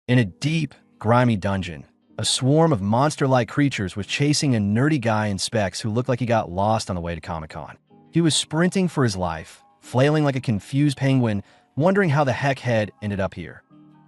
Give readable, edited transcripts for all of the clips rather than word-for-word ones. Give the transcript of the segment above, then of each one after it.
In a deep, grimy dungeon, a swarm of monster-like creatures was chasing a nerdy guy in specs who looked like he got lost on the way to Comic-Con. He was sprinting for his life, flailing like a confused penguin, wondering how the heck Head ended up here.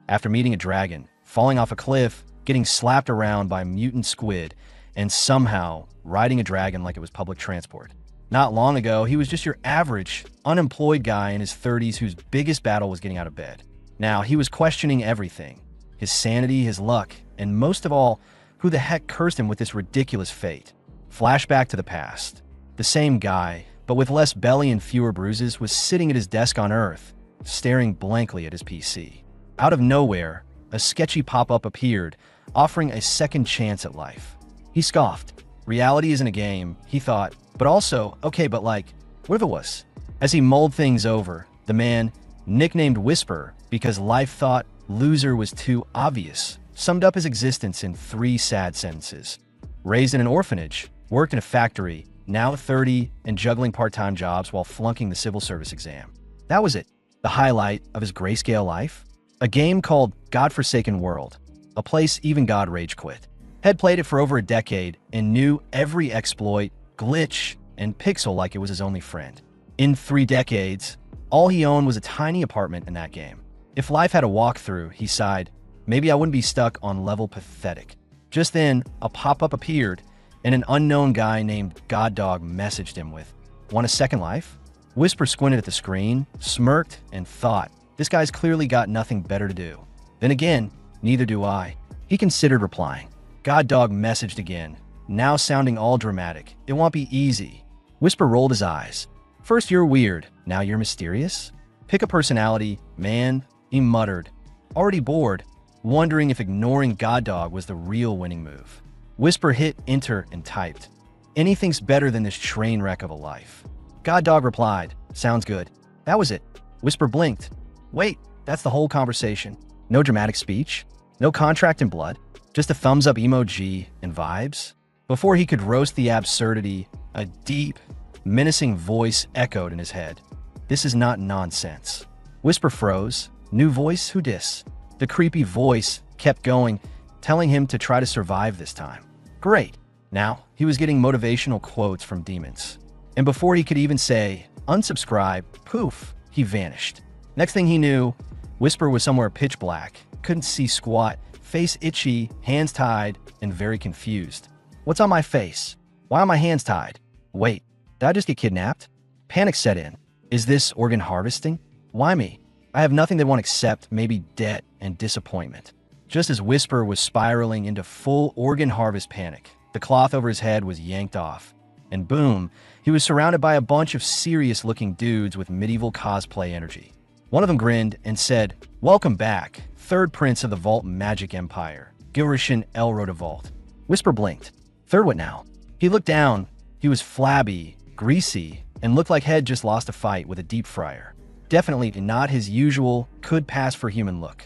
After meeting a dragon, falling off a cliff, getting slapped around by a mutant squid, and somehow riding a dragon like it was public transport. Not long ago, he was just your average, unemployed guy in his 30s whose biggest battle was getting out of bed. Now, he was questioning everything. His sanity, his luck, and most of all, who the heck cursed him with this ridiculous fate. Flashback to the past. The same guy, but with less belly and fewer bruises, was sitting at his desk on Earth, staring blankly at his PC. Out of nowhere, a sketchy pop-up appeared, offering a second chance at life. He scoffed. Reality isn't a game, he thought, but also, okay, but like, what if it was? As he mulled things over, the man, nicknamed Whisper because life thought loser was too obvious, summed up his existence in 3 sad sentences. Raised in an orphanage, worked in a factory, now 30 and juggling part-time jobs while flunking the civil service exam. That was it. The highlight of his grayscale life? A game called Godforsaken World, a place even God rage quit. Head played it for over a decade and knew every exploit, glitch, and pixel like it was his only friend. In 3 decades, all he owned was a tiny apartment in that game. If life had a walkthrough, he sighed, maybe I wouldn't be stuck on level pathetic. Just then, a pop-up appeared, and an unknown guy named Goddog messaged him with, "Want a second life?" Whisper squinted at the screen, smirked, and thought, this guy's clearly got nothing better to do. Then again, neither do I. He considered replying. Goddog messaged again, now sounding all dramatic. It won't be easy. Whisper rolled his eyes. First you're weird, now you're mysterious? Pick a personality, man, he muttered. Already bored, wondering if ignoring Goddog was the real winning move. Whisper hit enter and typed, anything's better than this train wreck of a life. Goddog replied, sounds good. That was it. Whisper blinked. Wait, that's the whole conversation. No dramatic speech, no contract in blood, just a thumbs up emoji and vibes. Before he could roast the absurdity, a deep, menacing voice echoed in his head. This is not nonsense. Whisper froze. New voice, who dis? The creepy voice kept going, telling him to try to survive this time. Great. Now, he was getting motivational quotes from demons. And before he could even say, unsubscribe, poof, he vanished. Next thing he knew, Whisper was somewhere pitch black, couldn't see squat, face itchy, hands tied, and very confused. What's on my face? Why are my hands tied? Wait, did I just get kidnapped? Panic set in. Is this organ harvesting? Why me? I have nothing they want except maybe debt and disappointment. Just as Whisper was spiraling into full organ harvest panic, the cloth over his head was yanked off. And boom, he was surrounded by a bunch of serious-looking dudes with medieval cosplay energy. One of them grinned and said, welcome back, third prince of the Vault Magic Empire, Gilrishan Elro de Vault. Whisper blinked. Third what now? He looked down. He was flabby, greasy, and looked like Head just lost a fight with a deep fryer. Definitely not his usual, could pass for human look.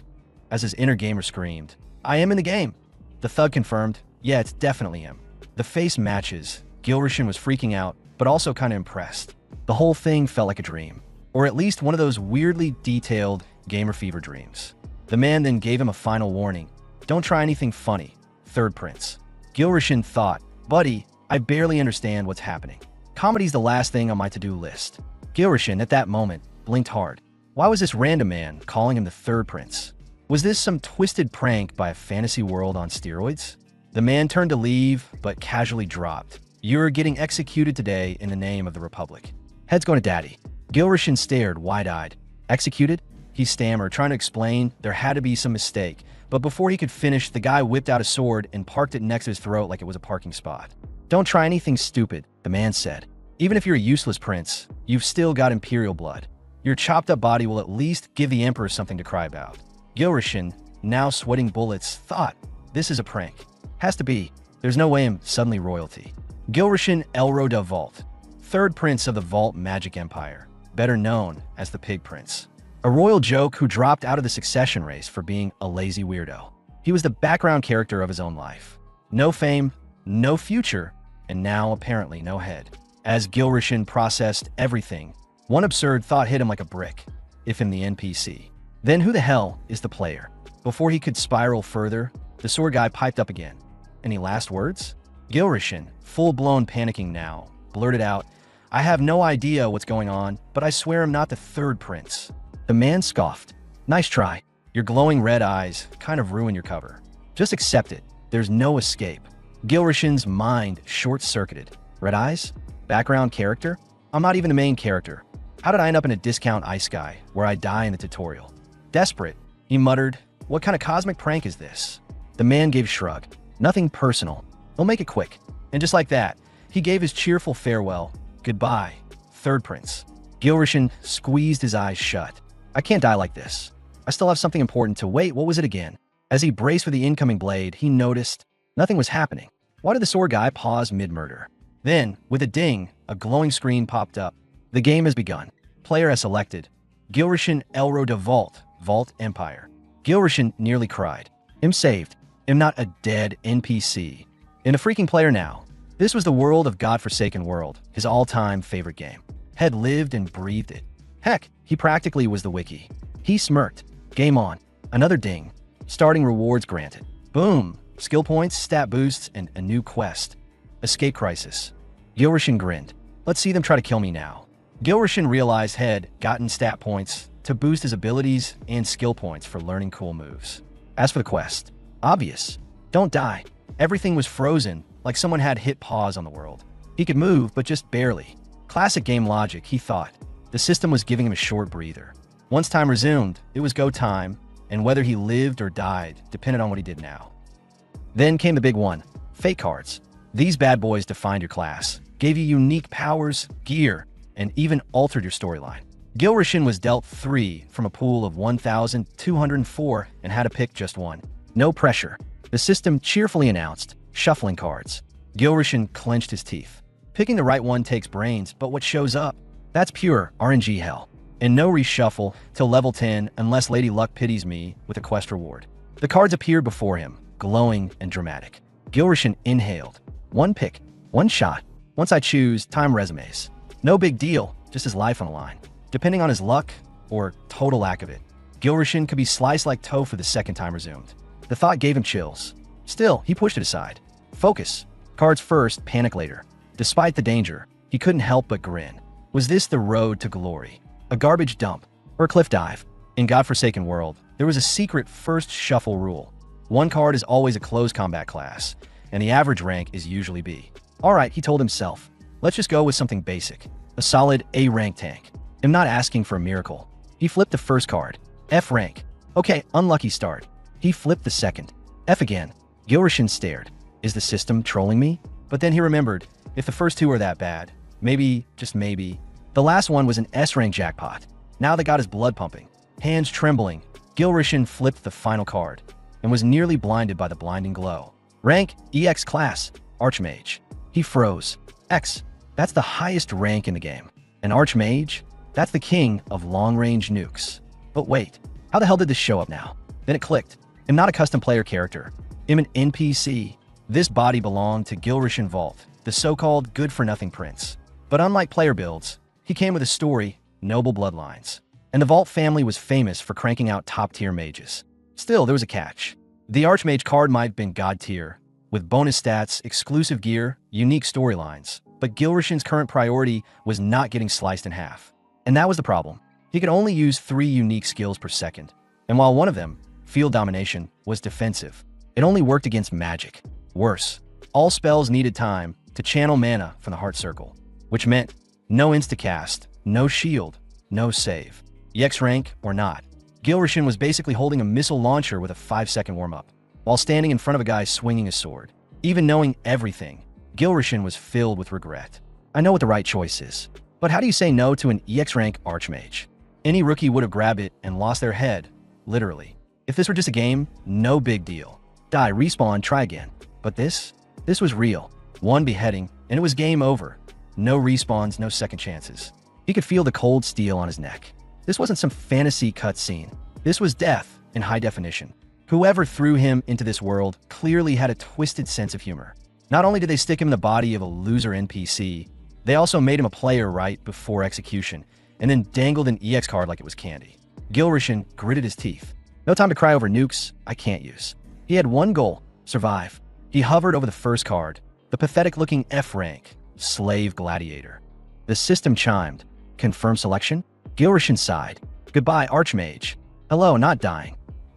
As his inner gamer screamed, I am in the game. The thug confirmed, yeah, it's definitely him. The face matches. Gilrishan was freaking out, but also kind of impressed. The whole thing felt like a dream, or at least one of those weirdly detailed gamer fever dreams. The man then gave him a final warning. Don't try anything funny, third prince. Gilrishan thought, buddy, I barely understand what's happening. Comedy's the last thing on my to-do list. Gilrishan, at that moment, blinked hard. Why was this random man calling him the third prince? Was this some twisted prank by a fantasy world on steroids? The man turned to leave, but casually dropped. You're getting executed today in the name of the Republic. Head's going to daddy. Gilrishan stared wide-eyed. Executed? He stammered, trying to explain there had to be some mistake. But before he could finish, the guy whipped out a sword and parked it next to his throat like it was a parking spot. Don't try anything stupid, the man said. Even if you're a useless prince, you've still got Imperial blood. Your chopped-up body will at least give the Emperor something to cry about. Gilrishan, now sweating bullets, thought, this is a prank. Has to be. There's no way I'm suddenly royalty. Gilrishan Elro de Vault, third prince of the Vault Magic Empire, better known as the Pig Prince. A royal joke who dropped out of the succession race for being a lazy weirdo. He was the background character of his own life. No fame, no future, and now apparently no head. As Gilrishan processed everything, one absurd thought hit him like a brick. If I'm the NPC, then who the hell is the player? Before he could spiral further, the sword guy piped up again. Any last words? Gilrishin, full-blown panicking now, blurted out, I have no idea what's going on, but I swear I'm not the third prince. The man scoffed. Nice try. Your glowing red eyes kind of ruin your cover. Just accept it. There's no escape. Gilrishin's mind short-circuited. Red eyes? Background character? I'm not even the main character. How did I end up in a discount ice guy where I die in the tutorial? Desperate, he muttered. What kind of cosmic prank is this? The man gave a shrug. Nothing personal. We'll make it quick. And just like that, he gave his cheerful farewell. Goodbye, third prince. Gilrishin squeezed his eyes shut. I can't die like this. I still have something important to wait. What was it again? As he braced for the incoming blade, he noticed nothing was happening. Why did the sword guy pause mid-murder? Then, with a ding, a glowing screen popped up. The game has begun. Player has selected. Gilrishin Elro de Vault Empire. Gilrishin nearly cried. I'm saved. I'm not a dead NPC. In a freaking player now. This was the world of godforsaken world, his all-time favorite game. Had lived and breathed it. Heck, he practically was the wiki. He smirked. Game on. Another ding. Starting rewards granted. Boom. Skill points, stat boosts, and a new quest. Escape crisis. Gilrishin grinned. Let's see them try to kill me now. Gilrishin realized had gotten stat points to boost his abilities and skill points for learning cool moves. As for the quest, obvious. Don't die. Everything was frozen, like someone had hit pause on the world. He could move, but just barely. Classic game logic, he thought. The system was giving him a short breather. Once time resumed, it was go time, and whether he lived or died depended on what he did now. Then came the big one, fate cards. These bad boys defined your class, gave you unique powers, gear, and even altered your storyline. Gilrishin was dealt 3 from a pool of 1,204 and had to pick just one. No pressure. The system cheerfully announced, shuffling cards. Gilrishin clenched his teeth. Picking the right one takes brains, but what shows up? That's pure RNG hell. And no reshuffle till level 10 unless Lady Luck pities me with a quest reward. The cards appeared before him, glowing and dramatic. Gilrishin inhaled. One pick, one shot. Once I choose, time resumes. No big deal, just his life on the line. Depending on his luck, or total lack of it, Gilrishin could be sliced like tofu the second time resumed. The thought gave him chills. Still, he pushed it aside. Focus. Cards first, panic later. Despite the danger, he couldn't help but grin. Was this the road to glory? A garbage dump? Or a cliff dive? In godforsaken world, there was a secret first shuffle rule. One card is always a close combat class, and the average rank is usually B. Alright, he told himself. Let's just go with something basic. A solid A rank tank. I'm not asking for a miracle. He flipped the first card. F rank. Okay, unlucky start. He flipped the second. F again. Gilrishin stared. Is the system trolling me? But then he remembered, if the first two are that bad, maybe, just maybe, the last one was an S rank jackpot. Now they got his blood pumping. Hands trembling, Gilrishin flipped the final card and was nearly blinded by the blinding glow. Rank, EX class, Archmage. He froze. X, that's the highest rank in the game. An Archmage? That's the king of long-range nukes. But wait, how the hell did this show up now? Then it clicked. I'm not a custom player character. I'm an NPC. This body belonged to Gilrishin Vault, the so-called good-for-nothing prince. But unlike player builds, he came with a story, noble bloodlines. And the Vault family was famous for cranking out top-tier mages. Still, there was a catch. The Archmage card might have been god-tier, with bonus stats, exclusive gear, unique storylines. But Gilrishin's current priority was not getting sliced in half. And that was the problem. He could only use 3 unique skills per second. And while one of them, Field Domination, was defensive, it only worked against magic. Worse, all spells needed time to channel mana from the heart circle, which meant no instacast, no shield, no save. EX rank or not, Gilrishin was basically holding a missile launcher with a 5-second warm-up, while standing in front of a guy swinging his sword. Even knowing everything, Gilrishin was filled with regret. I know what the right choice is, but how do you say no to an EX rank Archmage? Any rookie would have grabbed it and lost their head, literally. If this were just a game, no big deal. Die, respawn, try again. But this was real. One beheading, and it was game over. No respawns, no second chances. He could feel the cold steel on his neck. This wasn't some fantasy cutscene. This was death in high definition. Whoever threw him into this world clearly had a twisted sense of humor. Not only did they stick him in the body of a loser NPC, they also made him a player right before execution, and then dangled an EX card like it was candy. Gilrishin gritted his teeth. No time to cry over nukes I can't use. He had one goal: survive. He hovered over the first card, the pathetic-looking F rank, Slave Gladiator. The system chimed. Confirm selection? Gilrishan sighed. Goodbye, Archmage. Hello, not dying.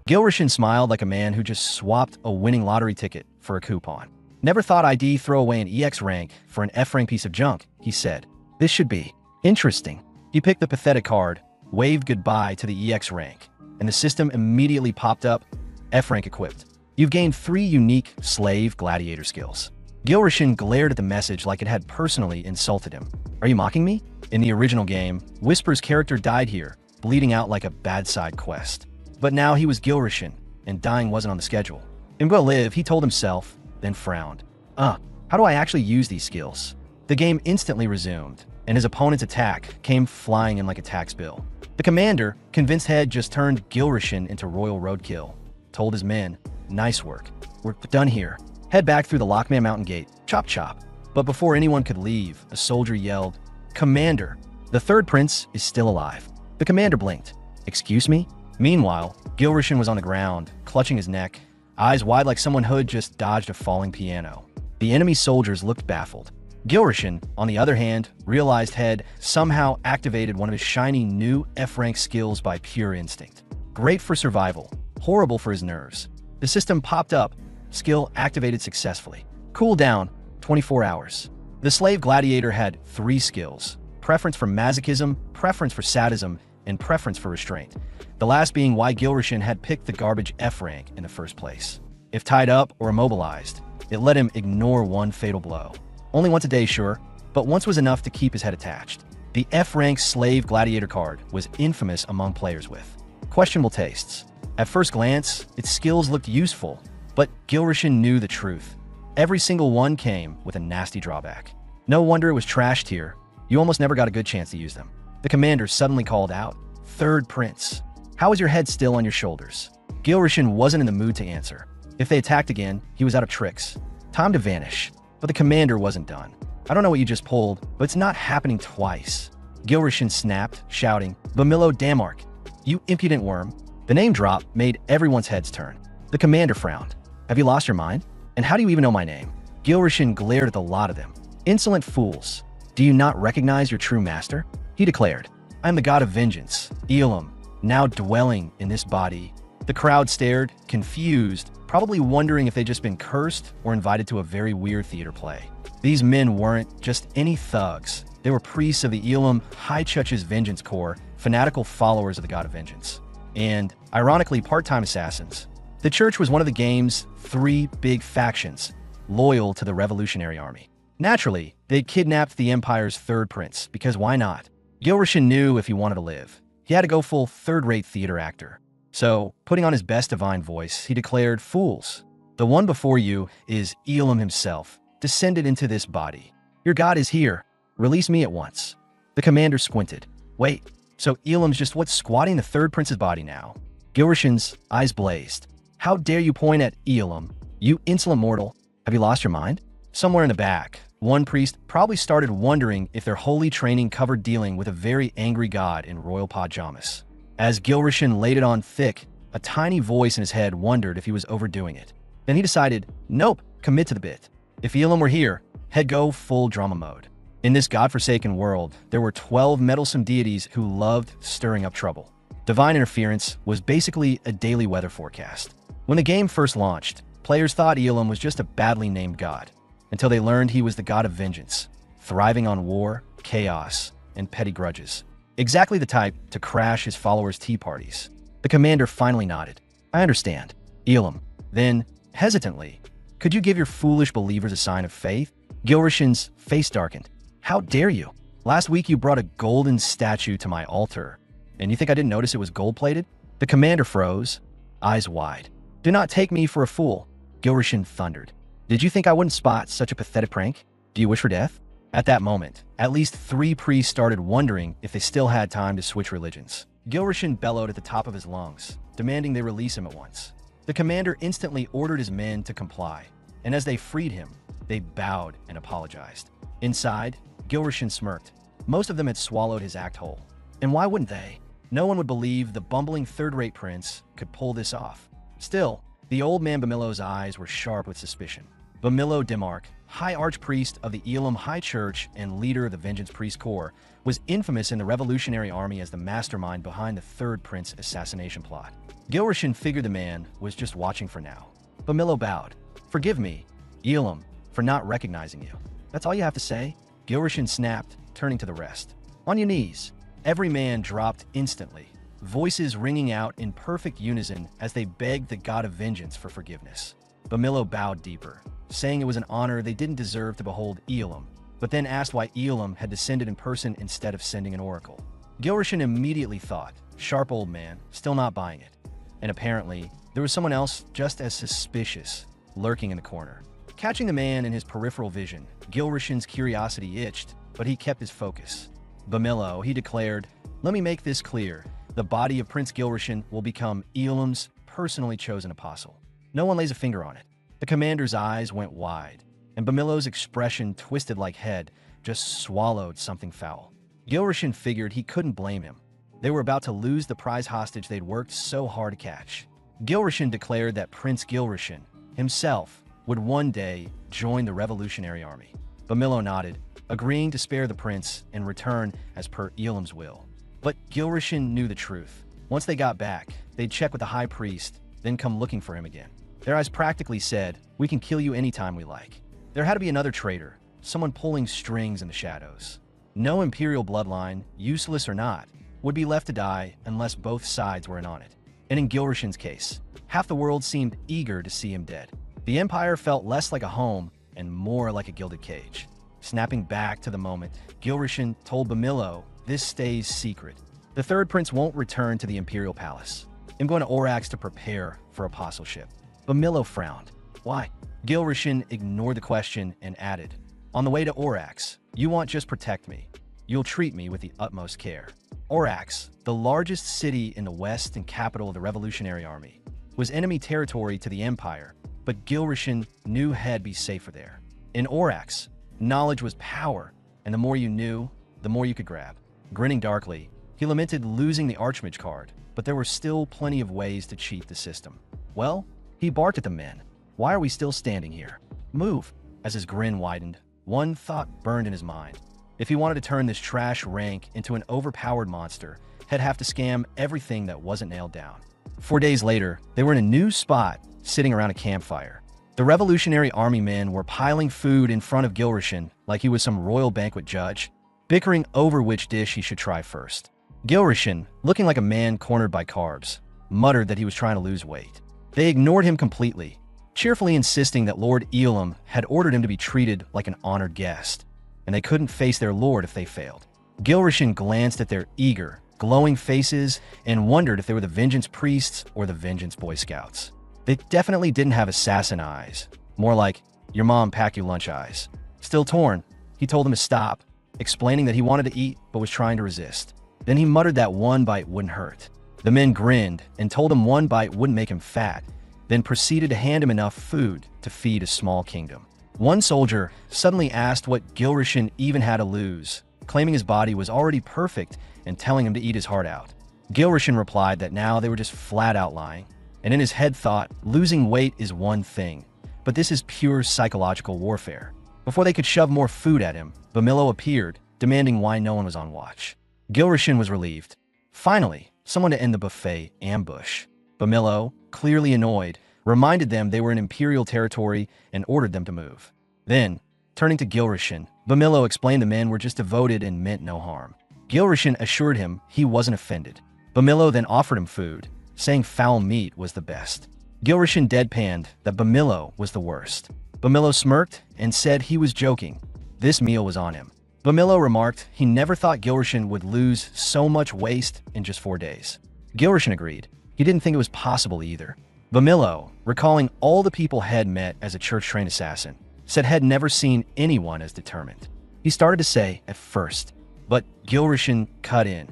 Gilrishan smiled like a man who just swapped a winning lottery ticket for a coupon. Never thought I'd throw away an EX rank for an F rank piece of junk, he said. This should be interesting. He picked the pathetic card, waved goodbye to the EX rank, and the system immediately popped up, F rank equipped. You've gained 3 unique Slave Gladiator skills. Gilrishan glared at the message like it had personally insulted him. Are you mocking me? In the original game, Whisper's character died here, bleeding out like a bad side quest. But now he was Gilrishan, and dying wasn't on the schedule. I'm gonna live, he told himself, then frowned. How do I actually use these skills? The game instantly resumed, and his opponent's attack came flying in like a tax bill. The commander, convinced head just turned Gilrishan into royal roadkill, told his men, nice work. We're done here. Head back through the Lockman Mountain Gate. Chop chop. But before anyone could leave, a soldier yelled, Commander, the third prince is still alive. The commander blinked. Excuse me? Meanwhile, Gilrishan was on the ground, clutching his neck, eyes wide like someone who had just dodged a falling piano. The enemy soldiers looked baffled. Gilrishan, on the other hand, realized Head somehow activated one of his shiny new F-rank skills by pure instinct. Great for survival, horrible for his nerves. The system popped up, skill activated successfully. Cool down, 24 hours. The Slave Gladiator had 3 skills: preference for masochism, preference for sadism, and preference for restraint. The last being why Gilrishan had picked the garbage F rank in the first place. If tied up or immobilized, it let him ignore one fatal blow. Only once a day, sure, but once was enough to keep his head attached. The F rank Slave Gladiator card was infamous among players with questionable tastes. At first glance, its skills looked useful, but Gilrishan knew the truth. Every single one came with a nasty drawback. No wonder it was trashed here. You almost never got a good chance to use them. The commander suddenly called out, Third Prince. How is your head still on your shoulders? Gilrishan wasn't in the mood to answer. If they attacked again, he was out of tricks. Time to vanish. But the commander wasn't done. I don't know what you just pulled, but it's not happening twice. Gilrishan snapped, shouting, Vamilo Damark, you impudent worm. The name drop made everyone's heads turn. The commander frowned. Have you lost your mind? And how do you even know my name? Gilrishan glared at the lot of them. Insolent fools. Do you not recognize your true master? He declared, I am the god of vengeance, Elam, now dwelling in this body. The crowd stared, confused, probably wondering if they'd just been cursed or invited to a very weird theater play. These men weren't just any thugs. They were priests of the Elam High Church's Vengeance Corps, fanatical followers of the god of vengeance. And, ironically, part-time assassins. The church was one of the game's 3 big factions, loyal to the Revolutionary Army. Naturally, they'd kidnapped the Empire's third prince, because why not? Gilrishan knew if he wanted to live, he had to go full third-rate theater actor. So, putting on his best divine voice, he declared, Fools, the one before you is Elam himself, descended into this body. Your god is here. Release me at once. The commander squinted. Wait, so Elam's just what's squatting the third prince's body now? Gilrishan's eyes blazed. How dare you point at Elam, you insolent mortal? Have you lost your mind? Somewhere in the back, one priest probably started wondering if their holy training covered dealing with a very angry god in royal pajamas. As Gilrishan laid it on thick, a tiny voice in his head wondered if he was overdoing it. Then he decided, nope, commit to the bit. If Elam were here, he'd go full drama mode. In this godforsaken world, there were 12 meddlesome deities who loved stirring up trouble. Divine interference was basically a daily weather forecast. When the game first launched, players thought Elam was just a badly named god, until they learned he was the god of vengeance, thriving on war, chaos, and petty grudges. Exactly the type to crash his followers' tea parties. The commander finally nodded. I understand. Elam. Then, hesitantly, could you give your foolish believers a sign of faith? Gilrishan's face darkened. How dare you? Last week you brought a golden statue to my altar, and you think I didn't notice it was gold-plated? The commander froze, eyes wide. Do not take me for a fool, Gilrishan thundered. Did you think I wouldn't spot such a pathetic prank? Do you wish for death? At that moment, at least 3 priests started wondering if they still had time to switch religions. Gilrishan bellowed at the top of his lungs, demanding they release him at once. The commander instantly ordered his men to comply, and as they freed him, they bowed and apologized. Inside, Gilrishan smirked. Most of them had swallowed his act whole. And why wouldn't they? No one would believe the bumbling third-rate prince could pull this off. Still, the old man Bamilo's eyes were sharp with suspicion. Bamilo Demark, High Archpriest of the Elam High Church and leader of the Vengeance Priest Corps, was infamous in the Revolutionary Army as the mastermind behind the Third Prince assassination plot. Gilrishan figured the man was just watching for now. Bamilo bowed. "Forgive me, Elam, for not recognizing you. That's all you have to say?" Gilrishan snapped, turning to the rest. "On your knees." Every man dropped instantly, voices ringing out in perfect unison as they begged the god of vengeance for forgiveness. Bamilo bowed deeper, saying it was an honor they didn't deserve to behold Elam, but then asked why Elam had descended in person instead of sending an oracle. Gilrishan immediately thought, sharp old man, still not buying it. And apparently, there was someone else just as suspicious, lurking in the corner. Catching the man in his peripheral vision, Gilrishan's curiosity itched, but he kept his focus. "Bamilo," he declared, "let me make this clear. The body of Prince Gilrishan will become Elam's personally chosen apostle. No one lays a finger on it." The commander's eyes went wide, and Bamilo's expression, twisted like head, just swallowed something foul. Gilrishan figured he couldn't blame him. They were about to lose the prize hostage they'd worked so hard to catch. Gilrishan declared that Prince Gilrishan himself would one day join the Revolutionary Army. Bamilo nodded, agreeing to spare the prince and return as per Elam's will. But Gilrishan knew the truth. Once they got back, they'd check with the high priest, then come looking for him again. Their eyes practically said, "We can kill you anytime we like." There had to be another traitor, someone pulling strings in the shadows. No imperial bloodline, useless or not, would be left to die unless both sides were in on it. And in Gilrishan's case, half the world seemed eager to see him dead. The empire felt less like a home and more like a gilded cage. Snapping back to the moment, Gilrishan told Bamilo, "This stays secret. The third prince won't return to the imperial palace. I'm going to Orax to prepare for apostleship." Bamilo frowned. "Why?" Gilrishan ignored the question and added, "On the way to Orax, you won't just protect me. You'll treat me with the utmost care." Orax, the largest city in the west and capital of the Revolutionary Army, was enemy territory to the empire, but Gilrishan knew he'd be safer there. In Orax, knowledge was power, and the more you knew, the more you could grab. Grinning darkly, he lamented losing the Archmage card, but there were still plenty of ways to cheat the system. "Well," he barked at the men, "why are we still standing here? Move!" As his grin widened, one thought burned in his mind. If he wanted to turn this trash rank into an overpowered monster, he'd have to scam everything that wasn't nailed down. 4 days later, they were in a new spot, sitting around a campfire. The Revolutionary Army men were piling food in front of Gilrishan like he was some royal banquet judge, bickering over which dish he should try first. Gilrishan, looking like a man cornered by carbs, muttered that he was trying to lose weight. They ignored him completely, cheerfully insisting that Lord Elam had ordered him to be treated like an honored guest, and they couldn't face their lord if they failed. Gilrishan glanced at their eager, glowing faces and wondered if they were the Vengeance Priests or the Vengeance Boy Scouts. They definitely didn't have assassin eyes, more like your mom pack your lunch eyes. Still torn, he told them to stop, explaining that he wanted to eat but was trying to resist. Then he muttered that one bite wouldn't hurt. The men grinned and told him one bite wouldn't make him fat, then proceeded to hand him enough food to feed a small kingdom. One soldier suddenly asked what Gilrishan even had to lose, claiming his body was already perfect and telling him to eat his heart out. Gilrishan replied that now they were just flat out lying, and in his head thought, losing weight is one thing, but this is pure psychological warfare. Before they could shove more food at him, Bamilo appeared, demanding why no one was on watch. Gilrishan was relieved. Finally, someone to end the buffet ambush. Bamilo, clearly annoyed, reminded them they were in imperial territory and ordered them to move. Then, turning to Gilrishan, Bamilo explained the men were just devoted and meant no harm. Gilrishan assured him he wasn't offended. Bamilo then offered him food, saying foul meat was the best. Gilrishan deadpanned that Bamilo was the worst. Bamilo smirked and said he was joking. This meal was on him. Bamilo remarked he never thought Gilrishan would lose so much waste in just 4 days. Gilrishan agreed. He didn't think it was possible either. Bamilo, recalling all the people Head met as a church-trained assassin, said Head never seen anyone as determined. He started to say at first, but Gilrishan cut in,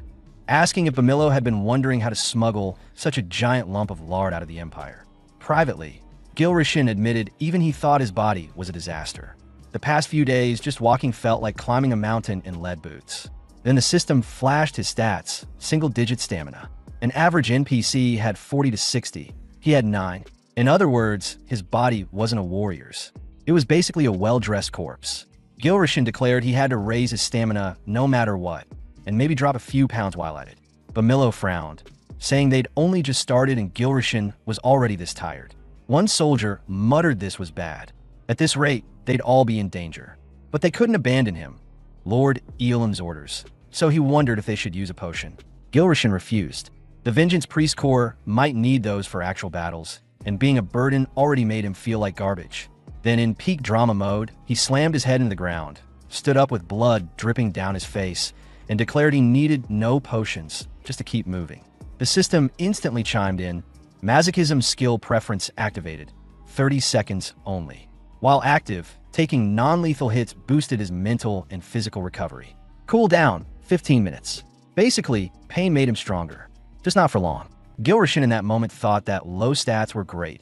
asking if Bamilo had been wondering how to smuggle such a giant lump of lard out of the empire. Privately, Gilrishan admitted even he thought his body was a disaster. The past few days, just walking felt like climbing a mountain in lead boots. Then the system flashed his stats, single-digit stamina. An average NPC had 40 to 60. He had 9. In other words, his body wasn't a warrior's. It was basically a well-dressed corpse. Gilrishin declared he had to raise his stamina no matter what, and maybe drop a few pounds while at it. Bamillo frowned, saying they'd only just started and Gilrishin was already this tired. One soldier muttered this was bad. At this rate, they'd all be in danger. But they couldn't abandon him. Lord Elam's orders. So he wondered if they should use a potion. Gilrishin refused. The Vengeance Priest Corps might need those for actual battles, and being a burden already made him feel like garbage. Then in peak drama mode, he slammed his head into the ground, stood up with blood dripping down his face, and declared he needed no potions, just to keep moving. The system instantly chimed in. Masochism skill preference activated. 30 seconds only. While active, taking non-lethal hits boosted his mental and physical recovery. Cool down, 15 minutes. Basically, pain made him stronger. Just not for long. Gilrishin in that moment thought that low stats were great.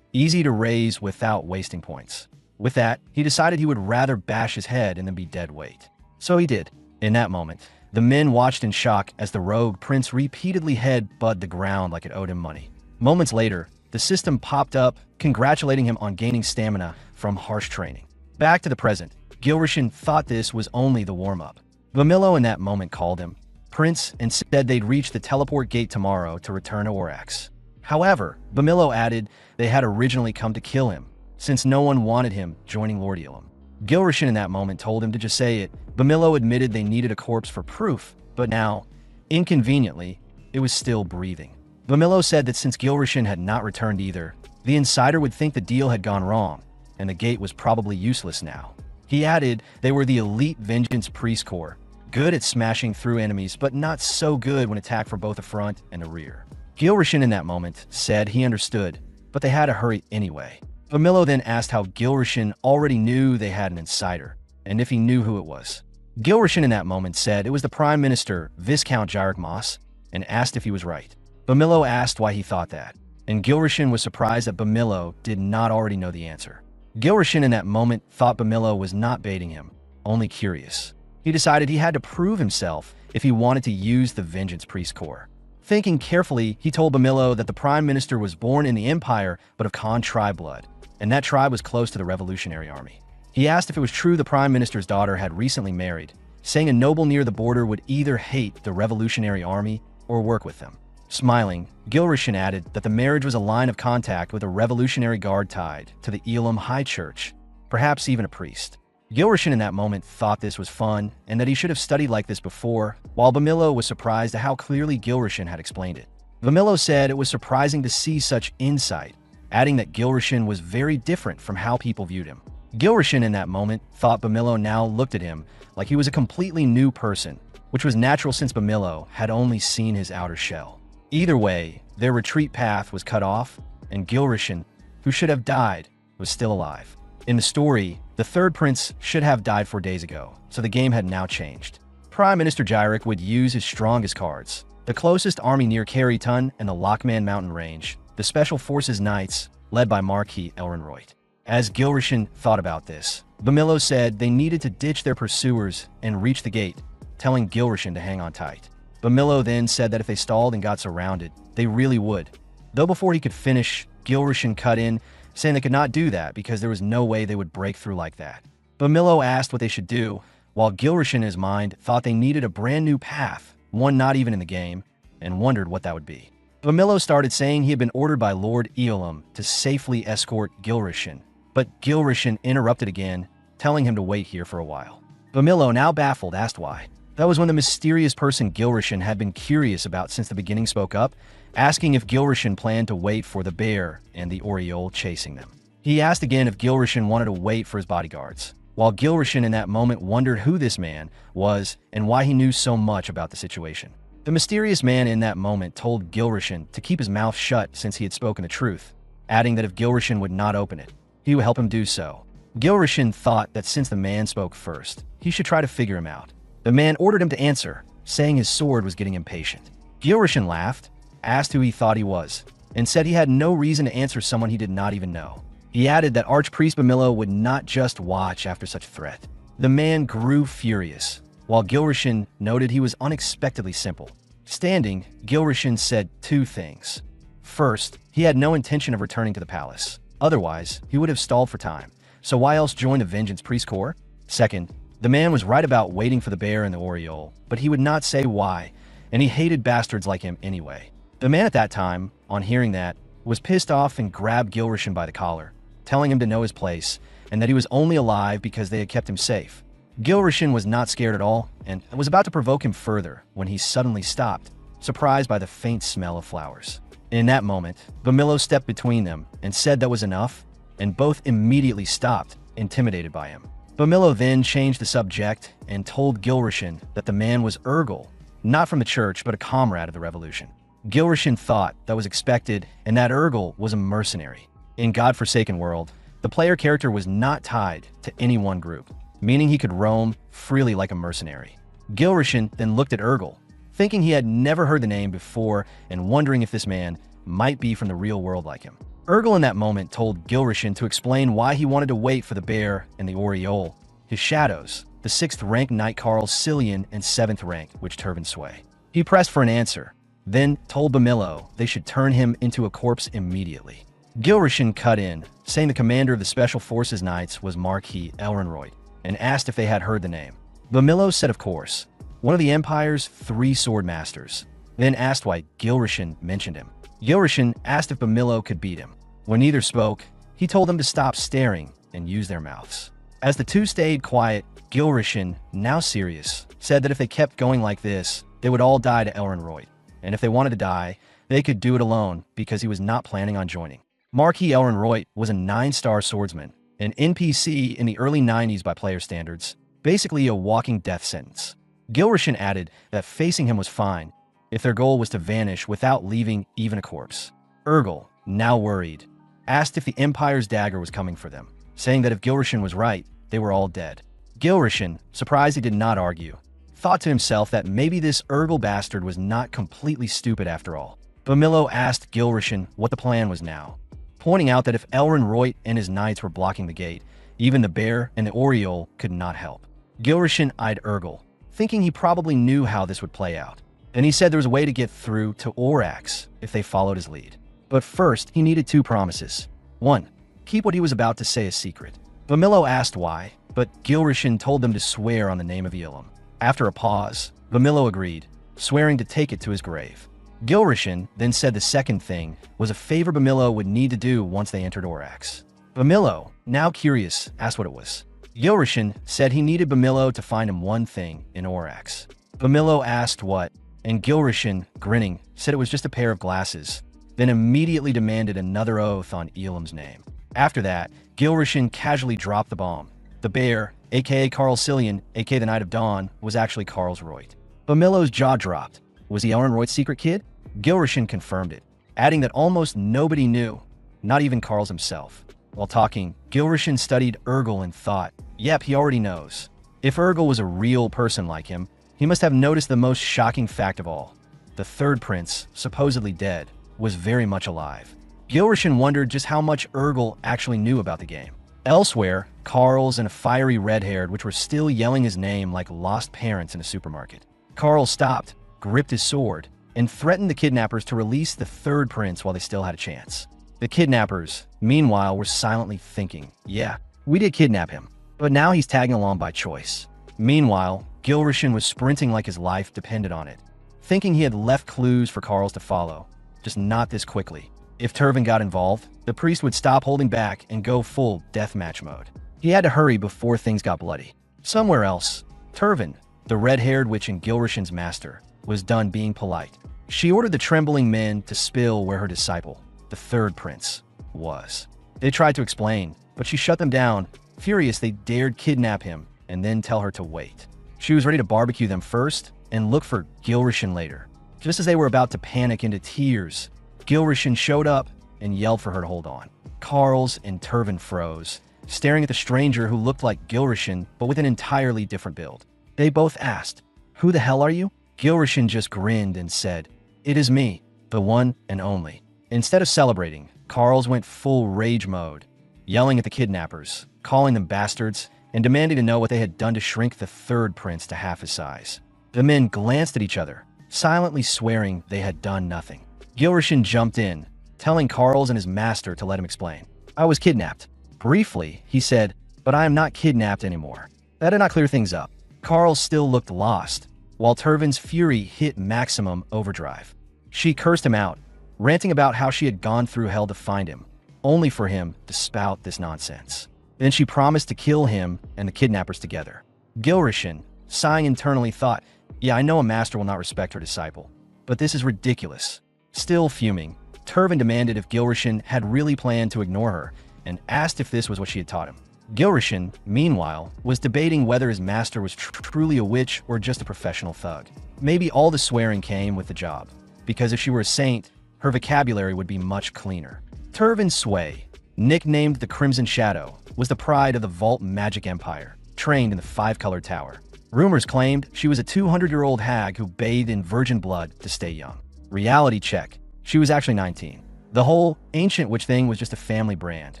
Easy to raise without wasting points. With that, he decided he would rather bash his head and then be dead weight. So he did. In that moment, the men watched in shock as the rogue prince repeatedly head-butted the ground like it owed him money. Moments later, the system popped up, congratulating him on gaining stamina from harsh training. Back to the present, Gilrishin thought this was only the warm-up. Bamillo in that moment called him Prince and said they'd reach the teleport gate tomorrow to return to Orax. However, Bamillo added they had originally come to kill him, since no one wanted him joining Lord Elam. Gilrishin in that moment told him to just say it. Bamillo admitted they needed a corpse for proof, but now, inconveniently, it was still breathing. Bamillo said that since Gilrishin had not returned either, the insider would think the deal had gone wrong, and the gate was probably useless now. He added they were the elite Vengeance Priest Corps, good at smashing through enemies, but not so good when attacked from both the front and the rear. Gilrishin in that moment said he understood, but they had to hurry anyway. Bamillo then asked how Gilrishin already knew they had an insider, and if he knew who it was. Gilrishin in that moment said it was the Prime Minister, Viscount Jarek Moss, and asked if he was right. Bamillo asked why he thought that, and Gilrishin was surprised that Bamillo did not already know the answer. Gilrishin in that moment thought Bamillo was not baiting him, only curious. He decided he had to prove himself if he wanted to use the Vengeance Priest Corps. Thinking carefully, he told Bamillo that the Prime Minister was born in the Empire but of Khan tribe blood, and that tribe was close to the Revolutionary Army. He asked if it was true the Prime Minister's daughter had recently married, saying a noble near the border would either hate the Revolutionary Army or work with them. Smiling, Gilrishin added that the marriage was a line of contact with a Revolutionary Guard tied to the Elam High Church, perhaps even a priest. Gilrishin in that moment thought this was fun and that he should have studied like this before, while Bamillo was surprised at how clearly Gilrishin had explained it. Bamillo said it was surprising to see such insight, adding that Gilrishin was very different from how people viewed him. Gilrishin in that moment thought Bamillo now looked at him like he was a completely new person, which was natural since Bamillo had only seen his outer shell. Either way, their retreat path was cut off, and Gilrishin, who should have died, was still alive. In the story, the third prince should have died 4 days ago, so the game had now changed. Prime Minister Jarek would use his strongest cards, the closest army near Kariton and the Lockman Mountain Range, the Special Forces Knights, led by Marquis Elrenroyd. As Gilrishin thought about this, Bamillo said they needed to ditch their pursuers and reach the gate, telling Gilrishin to hang on tight. Bamillo then said that if they stalled and got surrounded, they really would. Though before he could finish, Gilrishin cut in, saying they could not do that because there was no way they would break through like that. Bamillo asked what they should do, while Gilrishin in his mind thought they needed a brand new path, one not even in the game, and wondered what that would be. Bamillo started saying he had been ordered by Lord Elam to safely escort Gilrishin, but Gilrishin interrupted again, telling him to wait here for a while. Bamillo, now baffled, asked why. That was when the mysterious person Gilrishin had been curious about since the beginning spoke up, asking if Gilrishin planned to wait for the bear and the Oriole chasing them. He asked again if Gilrishin wanted to wait for his bodyguards, while Gilrishin in that moment wondered who this man was and why he knew so much about the situation. The mysterious man in that moment told Gilrishin to keep his mouth shut since he had spoken the truth, adding that if Gilrishin would not open it, he would help him do so. Gilrishin thought that since the man spoke first, he should try to figure him out. The man ordered him to answer, saying his sword was getting impatient. Gilrishin laughed, asked who he thought he was, and said he had no reason to answer someone he did not even know. He added that Archpriest Bamillo would not just watch after such a threat. The man grew furious, while Gilrishin noted he was unexpectedly simple. Standing, Gilrishin said two things. First, he had no intention of returning to the palace. Otherwise, he would have stalled for time. So why else join the Vengeance Priest Corps? Second, the man was right about waiting for the bear and the aureole, but he would not say why, and he hated bastards like him anyway. The man at that time, on hearing that, was pissed off and grabbed Gilrishin by the collar, telling him to know his place, and that he was only alive because they had kept him safe. Gilrishin was not scared at all, and was about to provoke him further when he suddenly stopped, surprised by the faint smell of flowers. In that moment, Bamillo stepped between them and said that was enough, and both immediately stopped, intimidated by him. Bamillo then changed the subject and told Gilrishin that the man was Urgel, not from the church but a comrade of the revolution. Gilrishin thought that was expected and that Urgel was a mercenary. In God-Forsaken World, the player character was not tied to any one group, meaning he could roam freely like a mercenary. Gilrishin then looked at Urgel, thinking he had never heard the name before and wondering if this man might be from the real world like him. Urgel in that moment told Gilrishin to explain why he wanted to wait for the bear and the aureole, his shadows, the 6th rank knight Carl Cillian and 7th rank witch Turban Sway. He pressed for an answer, then told Bamillo they should turn him into a corpse immediately. Gilrishin cut in, saying the commander of the Special Forces Knights was Marquis Elrenroyd, and asked if they had heard the name. Bamillo said of course, one of the Empire's 3 sword masters, then asked why Gilrishin mentioned him. Gilrishin asked if Bamillo could beat him. When neither spoke, he told them to stop staring and use their mouths. As the two stayed quiet, Gilrishin, now serious, said that if they kept going like this, they would all die to Elrenroyd, and if they wanted to die, they could do it alone because he was not planning on joining. Marquis Elrenroyd was a 9-star swordsman, an NPC in the early 90s by player standards, basically a walking death sentence. Gilrishin added that facing him was fine if their goal was to vanish without leaving even a corpse. Urgel, now worried, asked if the Empire's dagger was coming for them, saying that if Gilrishin was right, they were all dead. Gilrishin, surprised he did not argue, thought to himself that maybe this Urgel bastard was not completely stupid after all. Bamillo asked Gilrishin what the plan was now, pointing out that if Elrenroyd and his knights were blocking the gate, even the bear and the aureole could not help. Gilrishin eyed Urgel, thinking he probably knew how this would play out. Then he said there was a way to get through to Orax if they followed his lead. But first, he needed 2 promises. 1, keep what he was about to say a secret. Bamillo asked why, but Gilrishin told them to swear on the name of Elam. After a pause, Bamillo agreed, swearing to take it to his grave. Gilrishin then said the second thing was a favor Bamillo would need to do once they entered Orax. Bamillo, now curious, asked what it was. Gilrishin said he needed Bamillo to find him one thing in Orax. Bamillo asked what, and Gilrishin, grinning, said it was just a pair of glasses, then immediately demanded another oath on Elam's name. After that, Gilrishin casually dropped the bomb. The bear, aka Carl Cillian, aka the Knight of Dawn, was actually Karlsroyd. Bamillo's jaw dropped. Was he Elrenroyd's secret kid? Gilrishin confirmed it, adding that almost nobody knew, not even Carl's himself. While talking, Gilrishin studied Urgel and thought, yep, he already knows. If Urgel was a real person like him, he must have noticed the most shocking fact of all. The 3rd prince, supposedly dead, was very much alive. Gilrishin wondered just how much Urgel actually knew about the game. Elsewhere, Carl's and a fiery red-haired which were still yelling his name like lost parents in a supermarket. Carl stopped, gripped his sword, and threatened the kidnappers to release the 3rd prince while they still had a chance. The kidnappers, meanwhile, were silently thinking, yeah, we did kidnap him, but now he's tagging along by choice. Meanwhile, Gilrishin was sprinting like his life depended on it, thinking he had left clues for Carl's to follow, just not this quickly. If Turban got involved, the priest would stop holding back and go full deathmatch mode. He had to hurry before things got bloody. Somewhere else, Turban, the red-haired witch and Gilrishin's master, was done being polite. She ordered the trembling men to spill where her disciple, the 3rd prince, was. They tried to explain, but she shut them down, furious they dared kidnap him and then tell her to wait. She was ready to barbecue them first and look for Gilrishin later. Just as they were about to panic into tears, Gilrishin showed up and yelled for her to hold on. Carl's and Turban froze, staring at the stranger who looked like Gilrishin but with an entirely different build. They both asked, "Who the hell are you?" Gilrishin just grinned and said, "It is me, the one and only." Instead of celebrating, Carl's went full rage mode, yelling at the kidnappers, calling them bastards, and demanding to know what they had done to shrink the third prince to half his size. The men glanced at each other, silently swearing they had done nothing. Gilrishin jumped in, telling Carls and his master to let him explain. I was kidnapped. Briefly, he said, but I am not kidnapped anymore. That did not clear things up. Carl still looked lost, while Turvin's fury hit maximum overdrive. She cursed him out, ranting about how she had gone through hell to find him, only for him to spout this nonsense. Then she promised to kill him and the kidnappers together. Gilrishin, sighing internally, thought, yeah, I know a master will not respect her disciple, but this is ridiculous. Still fuming, Turvin demanded if Gilrishin had really planned to ignore her and asked if this was what she had taught him. Gilrishin, meanwhile, was debating whether his master was truly a witch or just a professional thug. Maybe all the swearing came with the job, because if she were a saint, her vocabulary would be much cleaner. Turvin Sway, nicknamed the Crimson Shadow, was the pride of the Vault Magic Empire, trained in the five-colored tower. Rumors claimed she was a 200-year-old hag who bathed in virgin blood to stay young. Reality check. She was actually 19. The whole ancient witch thing was just a family brand.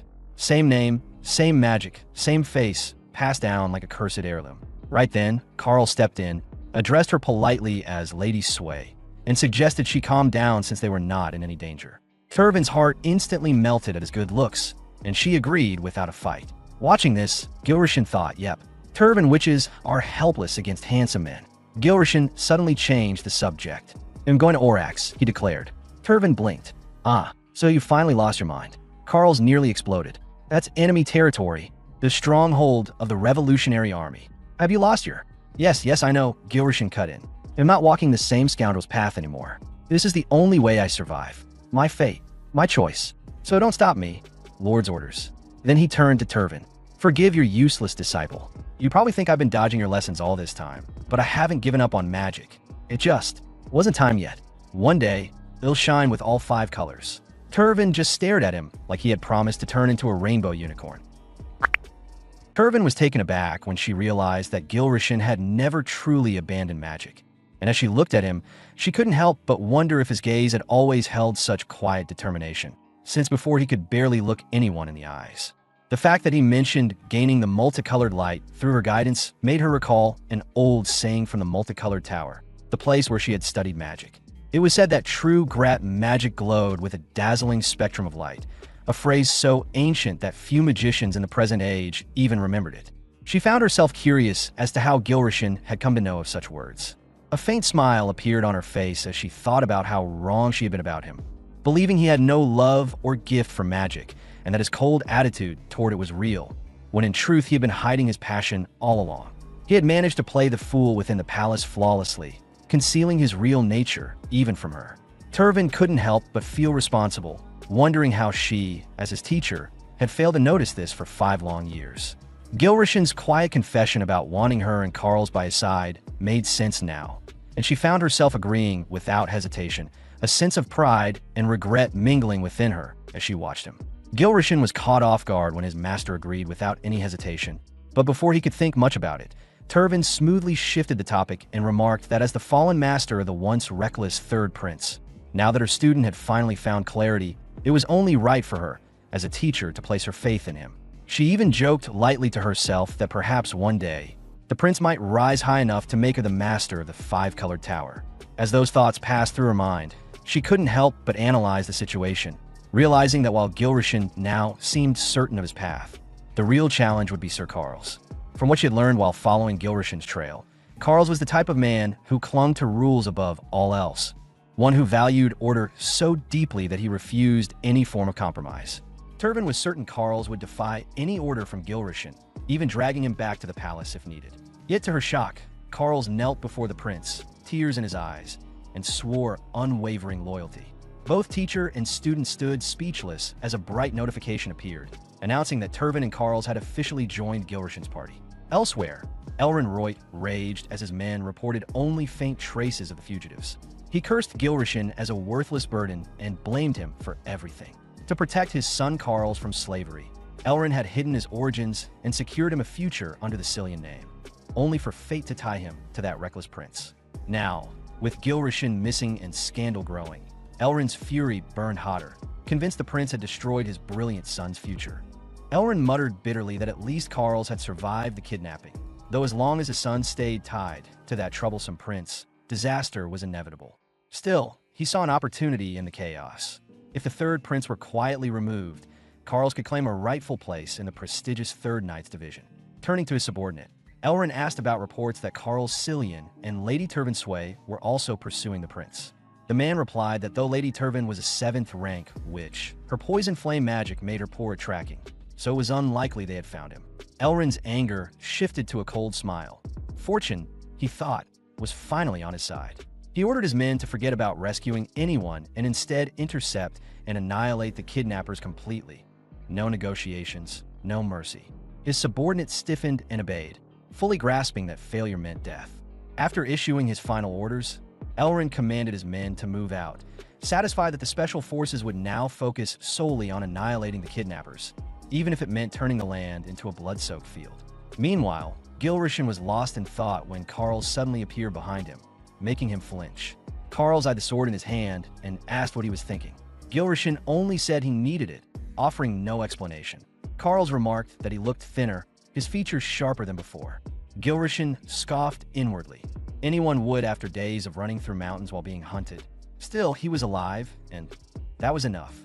Same name, same magic, same face, passed down like a cursed heirloom. Right then, Carl stepped in, addressed her politely as Lady Sway, and suggested she calm down since they were not in any danger. Turvin's heart instantly melted at his good looks, and she agreed without a fight. Watching this, Gilrishin thought, yep, Turvin witches are helpless against handsome men. Gilrishin suddenly changed the subject. I'm going to Orax, he declared. Turvin blinked. Ah, so you finally lost your mind. Carl's nearly exploded. That's enemy territory, the stronghold of the Revolutionary Army. Have you lost your? Yes, I know, Gilrishin cut in. I'm not walking the same scoundrel's path anymore. This is the only way I survive. My fate, my choice. So don't stop me. Lord's orders. Then he turned to Turvin. Forgive your useless disciple. You probably think I've been dodging your lessons all this time, but I haven't given up on magic. It just wasn't time yet. One day, it'll shine with all 5 colors. Turvin just stared at him like he had promised to turn into a rainbow unicorn. Turvin was taken aback when she realized that Gilrishin had never truly abandoned magic. And as she looked at him, she couldn't help but wonder if his gaze had always held such quiet determination, since before he could barely look anyone in the eyes. The fact that he mentioned gaining the multicolored light through her guidance made her recall an old saying from the multicolored tower, the place where she had studied magic. It was said that true Grat magic glowed with a dazzling spectrum of light, a phrase so ancient that few magicians in the present age even remembered it. She found herself curious as to how Gilrishin had come to know of such words. A faint smile appeared on her face as she thought about how wrong she had been about him, believing he had no love or gift for magic, and that his cold attitude toward it was real, when in truth he had been hiding his passion all along. He had managed to play the fool within the palace flawlessly, concealing his real nature, even from her. Turvin couldn't help but feel responsible, wondering how she, as his teacher, had failed to notice this for 5 long years. Gilrishin's quiet confession about wanting her and Carl's by his side made sense now, and she found herself agreeing without hesitation, a sense of pride and regret mingling within her as she watched him. Gilrishin was caught off guard when his master agreed without any hesitation, but before he could think much about it, Turvin smoothly shifted the topic and remarked that as the fallen master of the once reckless third prince, now that her student had finally found clarity, it was only right for her, as a teacher, to place her faith in him. She even joked lightly to herself that perhaps one day, the prince might rise high enough to make her the master of the 5-colored tower. As those thoughts passed through her mind, she couldn't help but analyze the situation, realizing that while Gilrishin now seemed certain of his path, the real challenge would be Sir Carl's. From what she had learned while following Gilrishin's trail, Carl's was the type of man who clung to rules above all else, one who valued order so deeply that he refused any form of compromise. Turvin was certain Carl's would defy any order from Gilrishin, even dragging him back to the palace if needed. Yet to her shock, Carl's knelt before the prince, tears in his eyes, and swore unwavering loyalty. Both teacher and student stood speechless as a bright notification appeared, announcing that Turvin and Carl's had officially joined Gilrishin's party. Elsewhere, Elrenroyd raged as his men reported only faint traces of the fugitives. He cursed Gilrishin as a worthless burden and blamed him for everything. To protect his son Carl's from slavery, Elren had hidden his origins and secured him a future under the Cillian name, only for fate to tie him to that reckless prince. Now, with Gilrishin missing and scandal growing, Elren's fury burned hotter, convinced the prince had destroyed his brilliant son's future. Elrond muttered bitterly that at least Karls had survived the kidnapping, though as long as his son stayed tied to that troublesome prince, disaster was inevitable. Still, he saw an opportunity in the chaos. If the third prince were quietly removed, Karls could claim a rightful place in the prestigious Third Knights division. Turning to his subordinate, Elrond asked about reports that Karl Cillian and Lady Turvin Sway were also pursuing the prince. The man replied that though Lady Turvin was a 7th rank witch, her poison flame magic made her poor at tracking, so it was unlikely they had found him. Elrond's anger shifted to a cold smile. Fortune, he thought, was finally on his side. He ordered his men to forget about rescuing anyone and instead intercept and annihilate the kidnappers completely. No negotiations, no mercy. His subordinate stiffened and obeyed, fully grasping that failure meant death. After issuing his final orders, Elrond commanded his men to move out, satisfied that the special forces would now focus solely on annihilating the kidnappers, even if it meant turning the land into a blood-soaked field. Meanwhile, Gilrishan was lost in thought when Karls suddenly appeared behind him, making him flinch. Karls eyed the sword in his hand and asked what he was thinking. Gilrishan only said he needed it, offering no explanation. Karls remarked that he looked thinner, his features sharper than before. Gilrishan scoffed inwardly. Anyone would after days of running through mountains while being hunted. Still, he was alive, and that was enough.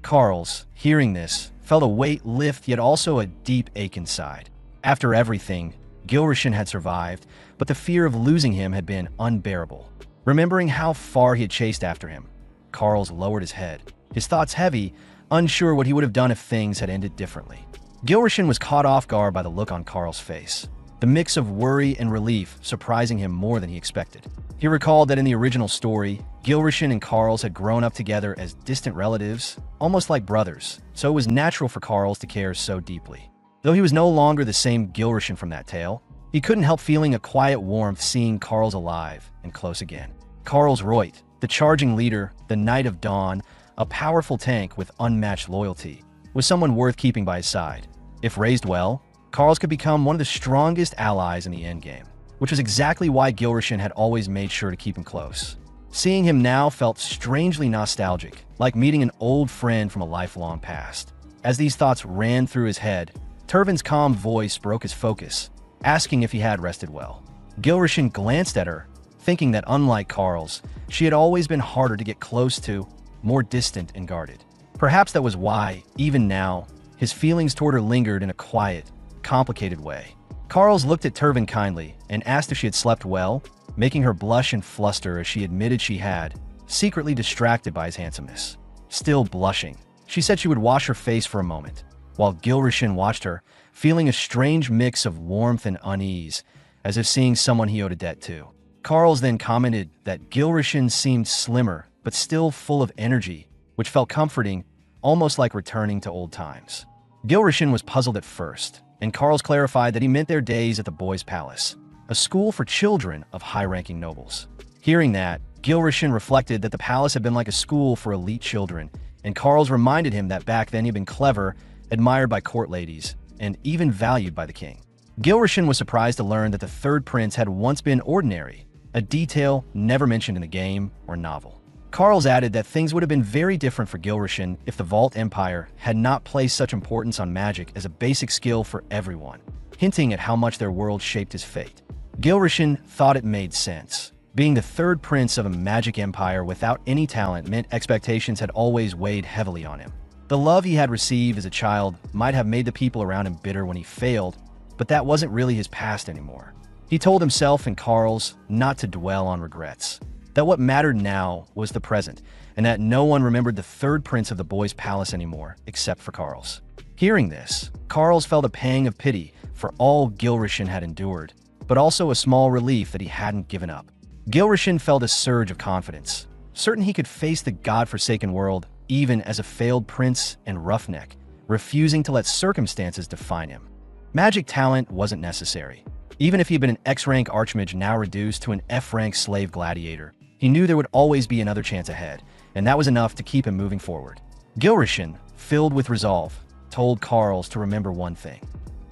Karls, hearing this, felt a weight lift yet also a deep ache inside. After everything, Gilrishan had survived, but the fear of losing him had been unbearable. Remembering how far he had chased after him, Karls lowered his head, his thoughts heavy, unsure what he would have done if things had ended differently. Gilrishan was caught off guard by the look on Karls' face, the mix of worry and relief surprising him more than he expected. He recalled that in the original story, Gilrishan and Karls had grown up together as distant relatives, almost like brothers, so it was natural for Karls to care so deeply. Though he was no longer the same Gilrishan from that tale, he couldn't help feeling a quiet warmth seeing Karls alive and close again. Karls Reut, the charging leader, the Knight of Dawn, a powerful tank with unmatched loyalty, was someone worth keeping by his side. If raised well, Karls could become one of the strongest allies in the endgame, which was exactly why Gilrishan had always made sure to keep him close. Seeing him now felt strangely nostalgic, like meeting an old friend from a lifelong past. As these thoughts ran through his head, Turvin's calm voice broke his focus, asking if he had rested well. Gilrishan glanced at her, thinking that unlike Karls, she had always been harder to get close to, more distant and guarded. Perhaps that was why, even now, his feelings toward her lingered in a quiet, complicated way. Karls looked at Turvin kindly and asked if she had slept well, making her blush and fluster as she admitted she had, secretly distracted by his handsomeness. Still blushing, she said she would wash her face for a moment, while Gilrishan watched her, feeling a strange mix of warmth and unease, as if seeing someone he owed a debt to. Karls then commented that Gilrishan seemed slimmer, but still full of energy, which felt comforting, almost like returning to old times. Gilrishan was puzzled at first, and Karls clarified that he meant their days at the Boys' Palace, a school for children of high-ranking nobles. Hearing that, Gilrishan reflected that the palace had been like a school for elite children, and Karls reminded him that back then he'd been clever, admired by court ladies, and even valued by the king. Gilrishan was surprised to learn that the third prince had once been ordinary, a detail never mentioned in the game or novel. Karls added that things would have been very different for Gilrishan if the Vault Empire had not placed such importance on magic as a basic skill for everyone, hinting at how much their world shaped his fate. Gilrishan thought it made sense. Being the third prince of a magic empire without any talent meant expectations had always weighed heavily on him. The love he had received as a child might have made the people around him bitter when he failed, but that wasn't really his past anymore. He told himself and Karls not to dwell on regrets, that what mattered now was the present, and that no one remembered the third prince of the Boys' Palace anymore, except for Karls. Hearing this, Karls felt a pang of pity for all Gilrishan had endured, but also a small relief that he hadn't given up. Gilrishan felt a surge of confidence, certain he could face the godforsaken world even as a failed prince and roughneck, refusing to let circumstances define him. Magic talent wasn't necessary. Even if he'd been an X-rank archmage now reduced to an F-rank slave gladiator, he knew there would always be another chance ahead, and that was enough to keep him moving forward. Gilrishan, filled with resolve, told Karls to remember one thing.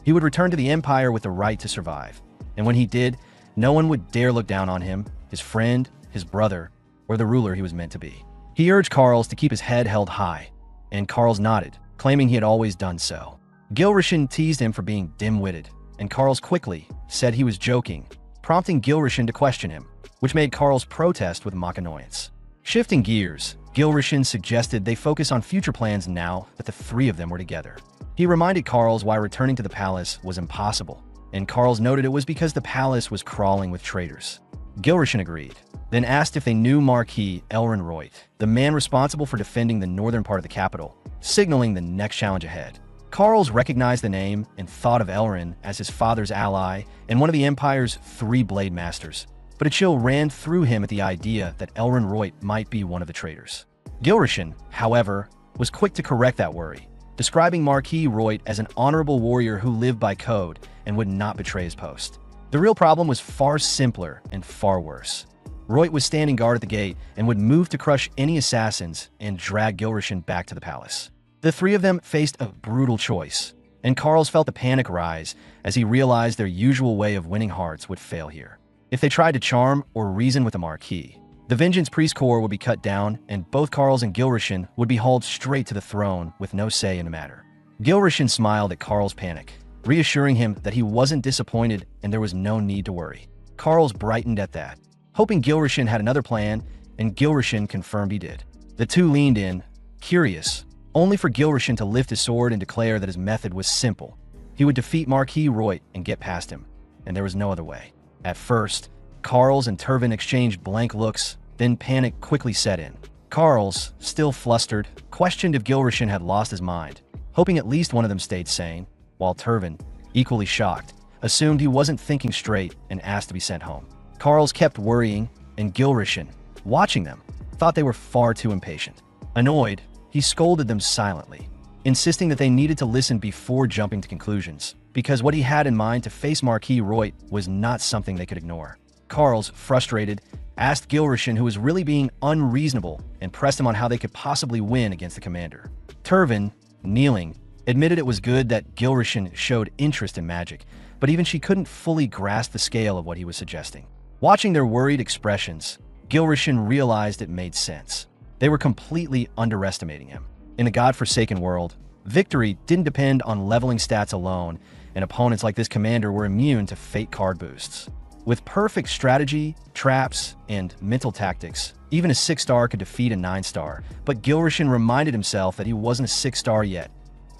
He would return to the Empire with the right to survive, and when he did, no one would dare look down on him, his friend, his brother, or the ruler he was meant to be. He urged Karls to keep his head held high, and Karls nodded, claiming he had always done so. Gilrishin teased him for being dim-witted, and Carls quickly said he was joking, prompting Gilrishin to question him, which made Carls protest with mock annoyance. Shifting gears, Gilrishin suggested they focus on future plans now that the three of them were together. He reminded Carls why returning to the palace was impossible, and Carls noted it was because the palace was crawling with traitors. Gilrishin agreed, then asked if they knew Marquis Elrenroyd, the man responsible for defending the northern part of the capital, signaling the next challenge ahead. Carls recognized the name and thought of Elren as his father's ally and one of the Empire's three Blade Masters, but a chill ran through him at the idea that Elrenroyd might be one of the traitors. Gilrishin, however, was quick to correct that worry, describing Marquis Royd as an honorable warrior who lived by code and would not betray his post. The real problem was far simpler and far worse. Royd was standing guard at the gate and would move to crush any assassins and drag Gilrishin back to the palace. The three of them faced a brutal choice, and Carls felt the panic rise as he realized their usual way of winning hearts would fail here. If they tried to charm or reason with the Marquis, the Vengeance Priest Corps would be cut down, and both Carls and Gilrishin would be hauled straight to the throne with no say in the matter. Gilrishin smiled at Carls' panic, reassuring him that he wasn't disappointed and there was no need to worry. Carls brightened at that, hoping Gilrishin had another plan, and Gilrishin confirmed he did. The two leaned in, curious, only for Gilrishin to lift his sword and declare that his method was simple. He would defeat Marquis Royd and get past him, and there was no other way. At first, Carls and Turvin exchanged blank looks, then panic quickly set in. Carls, still flustered, questioned if Gilrishin had lost his mind, hoping at least one of them stayed sane, while Turvin, equally shocked, assumed he wasn't thinking straight and asked to be sent home. Carls kept worrying, and Gilrishin, watching them, thought they were far too impatient. Annoyed, he scolded them silently, insisting that they needed to listen before jumping to conclusions, because what he had in mind to face Marquis Royd was not something they could ignore. Carls, frustrated, asked Gilrishin who was really being unreasonable and pressed him on how they could possibly win against the commander. Turvin, kneeling, admitted it was good that Gilrishin showed interest in magic, but even she couldn't fully grasp the scale of what he was suggesting. Watching their worried expressions, Gilrishin realized it made sense. They were completely underestimating him. In a godforsaken world, victory didn't depend on leveling stats alone, and opponents like this commander were immune to fate card boosts. With perfect strategy, traps, and mental tactics, even a 6-star could defeat a 9-star, but Gilrishin reminded himself that he wasn't a 6-star yet.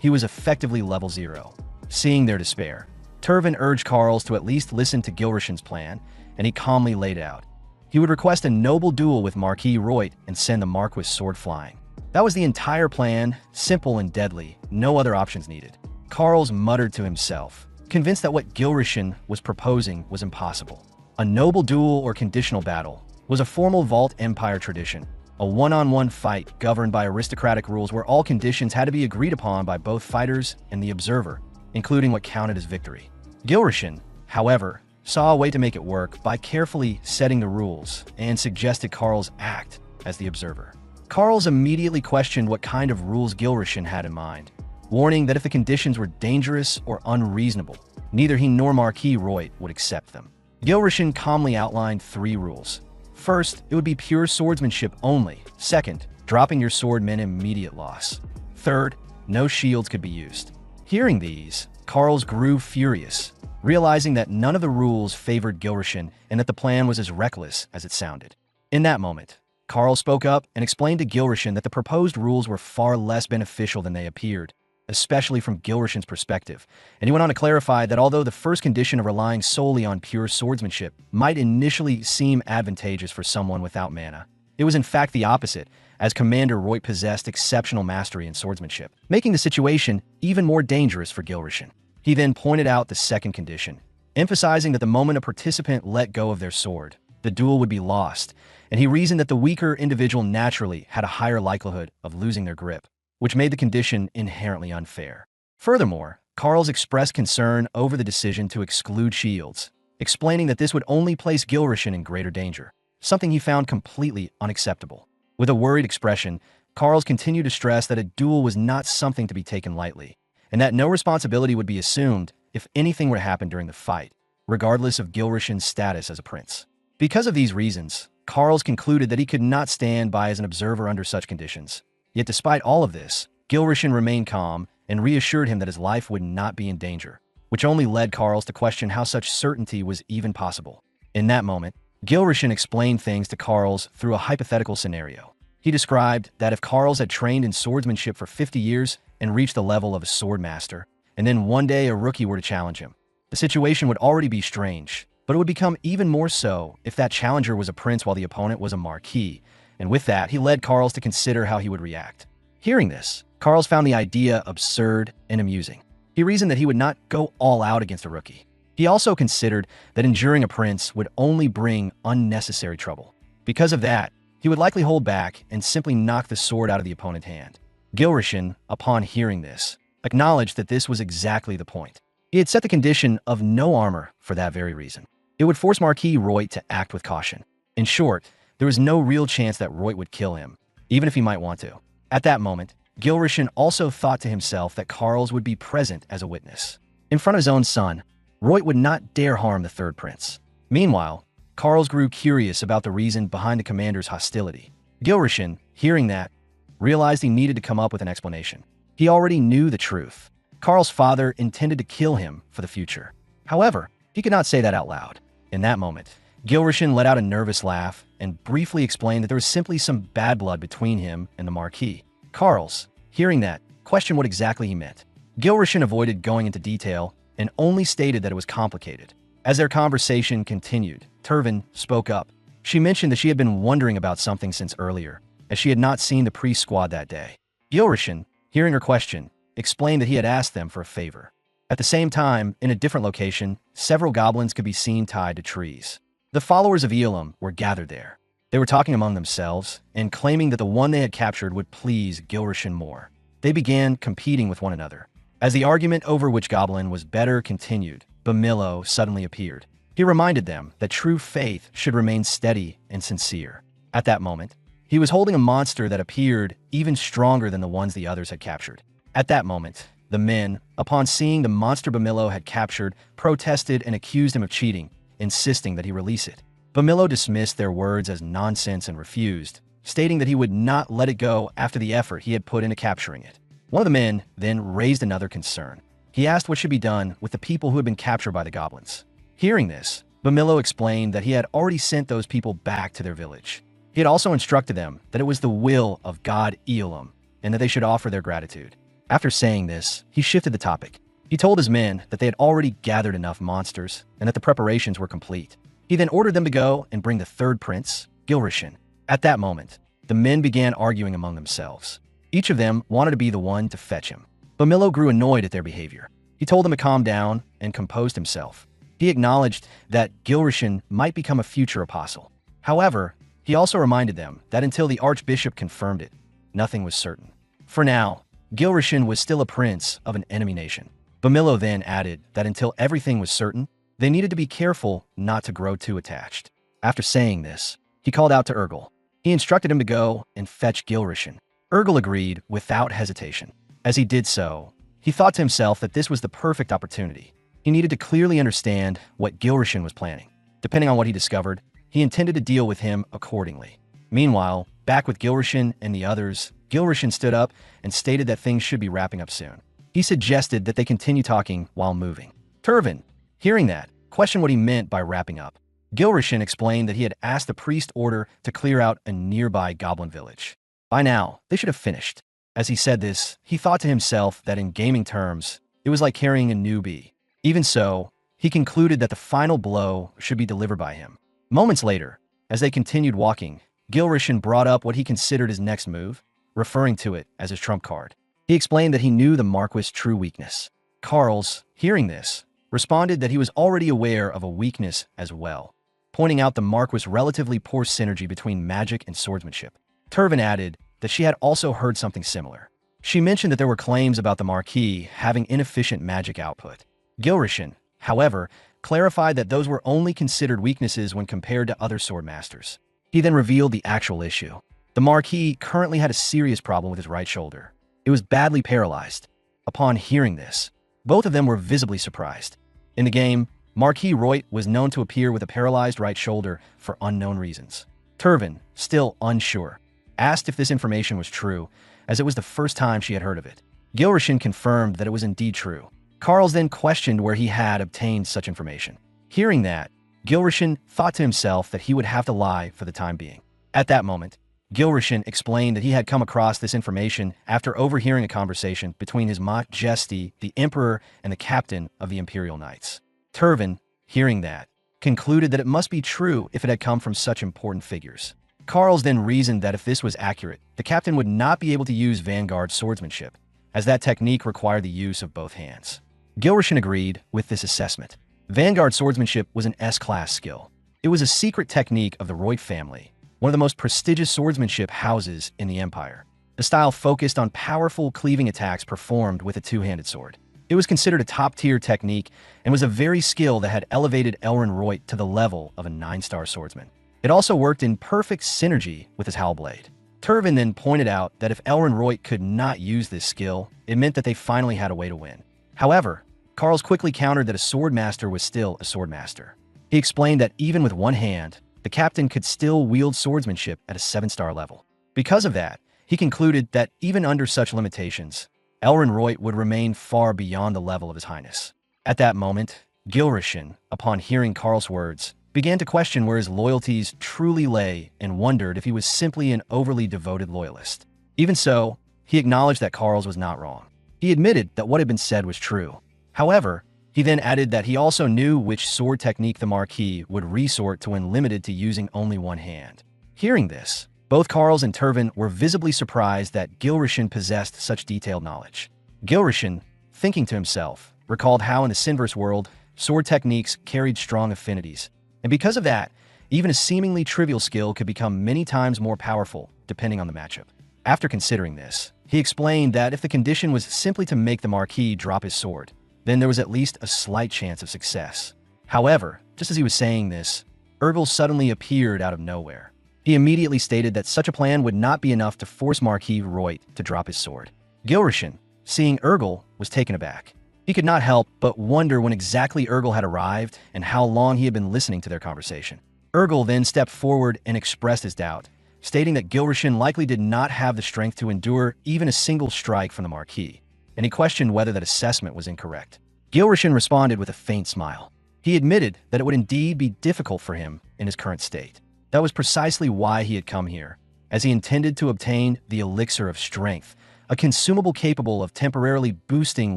He was effectively level 0. Seeing their despair, Turvin urged Carls to at least listen to Gilrishin's plan, and he calmly laid out. He would request a noble duel with Marquis Royd and send the Marquis sword flying. That was the entire plan, simple and deadly, no other options needed. Carls muttered to himself, convinced that what Gilrishin was proposing was impossible. A noble duel or conditional battle was a formal Vault Empire tradition, a one-on-one fight governed by aristocratic rules where all conditions had to be agreed upon by both fighters and the observer, including what counted as victory. Gilrishin, however, saw a way to make it work by carefully setting the rules and suggested Carls act as the observer. Carls immediately questioned what kind of rules Gilrishin had in mind, warning that if the conditions were dangerous or unreasonable, neither he nor Marquis Royd would accept them. Gilrishin calmly outlined 3 rules. First, it would be pure swordsmanship only. Second, dropping your sword meant immediate loss. Third, no shields could be used. Hearing these, Carls grew furious, realizing that none of the rules favored Gilrishin and that the plan was as reckless as it sounded. In that moment, Carls spoke up and explained to Gilrishin that the proposed rules were far less beneficial than they appeared, especially from Gilrishin's perspective, and he went on to clarify that although the first condition of relying solely on pure swordsmanship might initially seem advantageous for someone without mana, it was in fact the opposite, as Commander Royd possessed exceptional mastery in swordsmanship, making the situation even more dangerous for Gilrishin. He then pointed out the second condition, emphasizing that the moment a participant let go of their sword, the duel would be lost, and he reasoned that the weaker individual naturally had a higher likelihood of losing their grip, which made the condition inherently unfair. Furthermore, Carls expressed concern over the decision to exclude shields, explaining that this would only place Gilrishin in greater danger, something he found completely unacceptable. With a worried expression, Carls continued to stress that a duel was not something to be taken lightly, and that no responsibility would be assumed if anything were to happen during the fight, regardless of Gilrishin's status as a prince. Because of these reasons, Carls concluded that he could not stand by as an observer under such conditions. Yet despite all of this, Gilrishin remained calm and reassured him that his life would not be in danger, which only led Carls to question how such certainty was even possible. In that moment, Gilrishin explained things to Carls through a hypothetical scenario. He described that if Carls had trained in swordsmanship for 50 years and reached the level of a swordmaster, and then one day a rookie were to challenge him, the situation would already be strange, but it would become even more so if that challenger was a prince while the opponent was a marquis, and with that, he led Carls to consider how he would react. Hearing this, Carls found the idea absurd and amusing. He reasoned that he would not go all out against a rookie. He also considered that enduring a prince would only bring unnecessary trouble. Because of that, he would likely hold back and simply knock the sword out of the opponent's hand. Gilrishin, upon hearing this, acknowledged that this was exactly the point. He had set the condition of no armor for that very reason. It would force Marquis Roit to act with caution. In short, there was no real chance that Roit would kill him, even if he might want to. At that moment, Gilrishin also thought to himself that Carls would be present as a witness. In front of his own son, Roit would not dare harm the third prince. Meanwhile, Carls grew curious about the reason behind the commander's hostility. Gilrishin, hearing that, realized he needed to come up with an explanation. He already knew the truth. Carl's father intended to kill him for the future. However, he could not say that out loud. In that moment, Gilrishin let out a nervous laugh and briefly explained that there was simply some bad blood between him and the Marquis. Carls, hearing that, questioned what exactly he meant. Gilrishin avoided going into detail and only stated that it was complicated. As their conversation continued, Turvin spoke up. She mentioned that she had been wondering about something since earlier, as she had not seen the priest squad that day. Gilrishin, hearing her question, explained that he had asked them for a favor. At the same time, in a different location, several goblins could be seen tied to trees. The followers of Elam were gathered there. They were talking among themselves and claiming that the one they had captured would please Gilrishin more. They began competing with one another. As the argument over which goblin was better continued, Bamillo suddenly appeared. He reminded them that true faith should remain steady and sincere. At that moment, he was holding a monster that appeared even stronger than the ones the others had captured. At that moment, the men, upon seeing the monster Bamillo had captured, protested and accused him of cheating, insisting that he release it. Bamillo dismissed their words as nonsense and refused, stating that he would not let it go after the effort he had put into capturing it. One of the men then raised another concern. He asked what should be done with the people who had been captured by the goblins. Hearing this, Bamillo explained that he had already sent those people back to their village. He had also instructed them that it was the will of God Elam and that they should offer their gratitude. After saying this, he shifted the topic. He told his men that they had already gathered enough monsters and that the preparations were complete. He then ordered them to go and bring the third prince, Gilrishin. At that moment, the men began arguing among themselves. Each of them wanted to be the one to fetch him. Bamillo grew annoyed at their behavior. He told them to calm down and composed himself. He acknowledged that Gilrishin might become a future apostle. However, he also reminded them that until the archbishop confirmed it, nothing was certain. For now, Gilrishin was still a prince of an enemy nation. Bamillo then added that until everything was certain, they needed to be careful not to grow too attached. After saying this, he called out to Urgel. He instructed him to go and fetch Gilrishin. Urgel agreed without hesitation. As he did so, he thought to himself that this was the perfect opportunity. He needed to clearly understand what Gilrishin was planning. Depending on what he discovered, he intended to deal with him accordingly. Meanwhile, back with Gilrishin and the others, Gilrishin stood up and stated that things should be wrapping up soon. He suggested that they continue talking while moving. Turvin, hearing that, questioned what he meant by wrapping up. Gilrishin explained that he had asked the priest order to clear out a nearby goblin village. By now, they should have finished. As he said this, he thought to himself that in gaming terms, it was like carrying a newbie. Even so, he concluded that the final blow should be delivered by him. Moments later, as they continued walking, Gilrishin brought up what he considered his next move, referring to it as his trump card. He explained that he knew the Marquis' true weakness. Carls, hearing this, responded that he was already aware of a weakness as well, pointing out the Marquis' relatively poor synergy between magic and swordsmanship. Turvin added that she had also heard something similar. She mentioned that there were claims about the Marquis having inefficient magic output. Gilrishin, however, clarified that those were only considered weaknesses when compared to other swordmasters. He then revealed the actual issue. The Marquis currently had a serious problem with his right shoulder. It was badly paralyzed. Upon hearing this, both of them were visibly surprised. In the game, Marquis Roit was known to appear with a paralyzed right shoulder for unknown reasons. Turvin, still unsure, asked if this information was true, as it was the first time she had heard of it. Gilrishin confirmed that it was indeed true. Carls then questioned where he had obtained such information. Hearing that, Gilrishin thought to himself that he would have to lie for the time being. At that moment, Gilrishin explained that he had come across this information after overhearing a conversation between His Majesty, the Emperor, and the captain of the Imperial Knights. Turvin, hearing that, concluded that it must be true if it had come from such important figures. Carls then reasoned that if this was accurate, the captain would not be able to use vanguard swordsmanship, as that technique required the use of both hands. Gilrishin agreed with this assessment. Vanguard swordsmanship was an S-class skill. It was a secret technique of the Roy family, one of the most prestigious swordsmanship houses in the Empire. The style focused on powerful cleaving attacks performed with a two-handed sword. It was considered a top-tier technique and was a very skill that had elevated Elrin Royt to the level of a 9-star swordsman. It also worked in perfect synergy with his Howl Blade. Turvin then pointed out that if Elrin Royt could not use this skill, it meant that they finally had a way to win. However, Carls quickly countered that a swordmaster was still a swordmaster. He explained that even with one hand, the captain could still wield swordsmanship at a 7-star level. Because of that, he concluded that even under such limitations, Elrin Royt would remain far beyond the level of His Highness. At that moment, Gilrishin, upon hearing Carl's words, began to question where his loyalties truly lay and wondered if he was simply an overly devoted loyalist. Even so, he acknowledged that Carls was not wrong. He admitted that what had been said was true. However, he then added that he also knew which sword technique the Marquis would resort to when limited to using only one hand. Hearing this, both Carls and Turvin were visibly surprised that Gilrishin possessed such detailed knowledge. Gilrishin, thinking to himself, recalled how in the Sinverse world, sword techniques carried strong affinities, and because of that, even a seemingly trivial skill could become many times more powerful, depending on the matchup. After considering this, he explained that if the condition was simply to make the Marquis drop his sword, then there was at least a slight chance of success. However, just as he was saying this, Ergel suddenly appeared out of nowhere. He immediately stated that such a plan would not be enough to force Marquis Royt to drop his sword. Gilrishin, seeing Ergel, was taken aback. He could not help but wonder when exactly Ergel had arrived and how long he had been listening to their conversation. Ergel then stepped forward and expressed his doubt, stating that Gilrishin likely did not have the strength to endure even a single strike from the Marquis, and he questioned whether that assessment was incorrect. Gilrishin responded with a faint smile. He admitted that it would indeed be difficult for him in his current state. That was precisely why he had come here, as he intended to obtain the Elixir of Strength, a consumable capable of temporarily boosting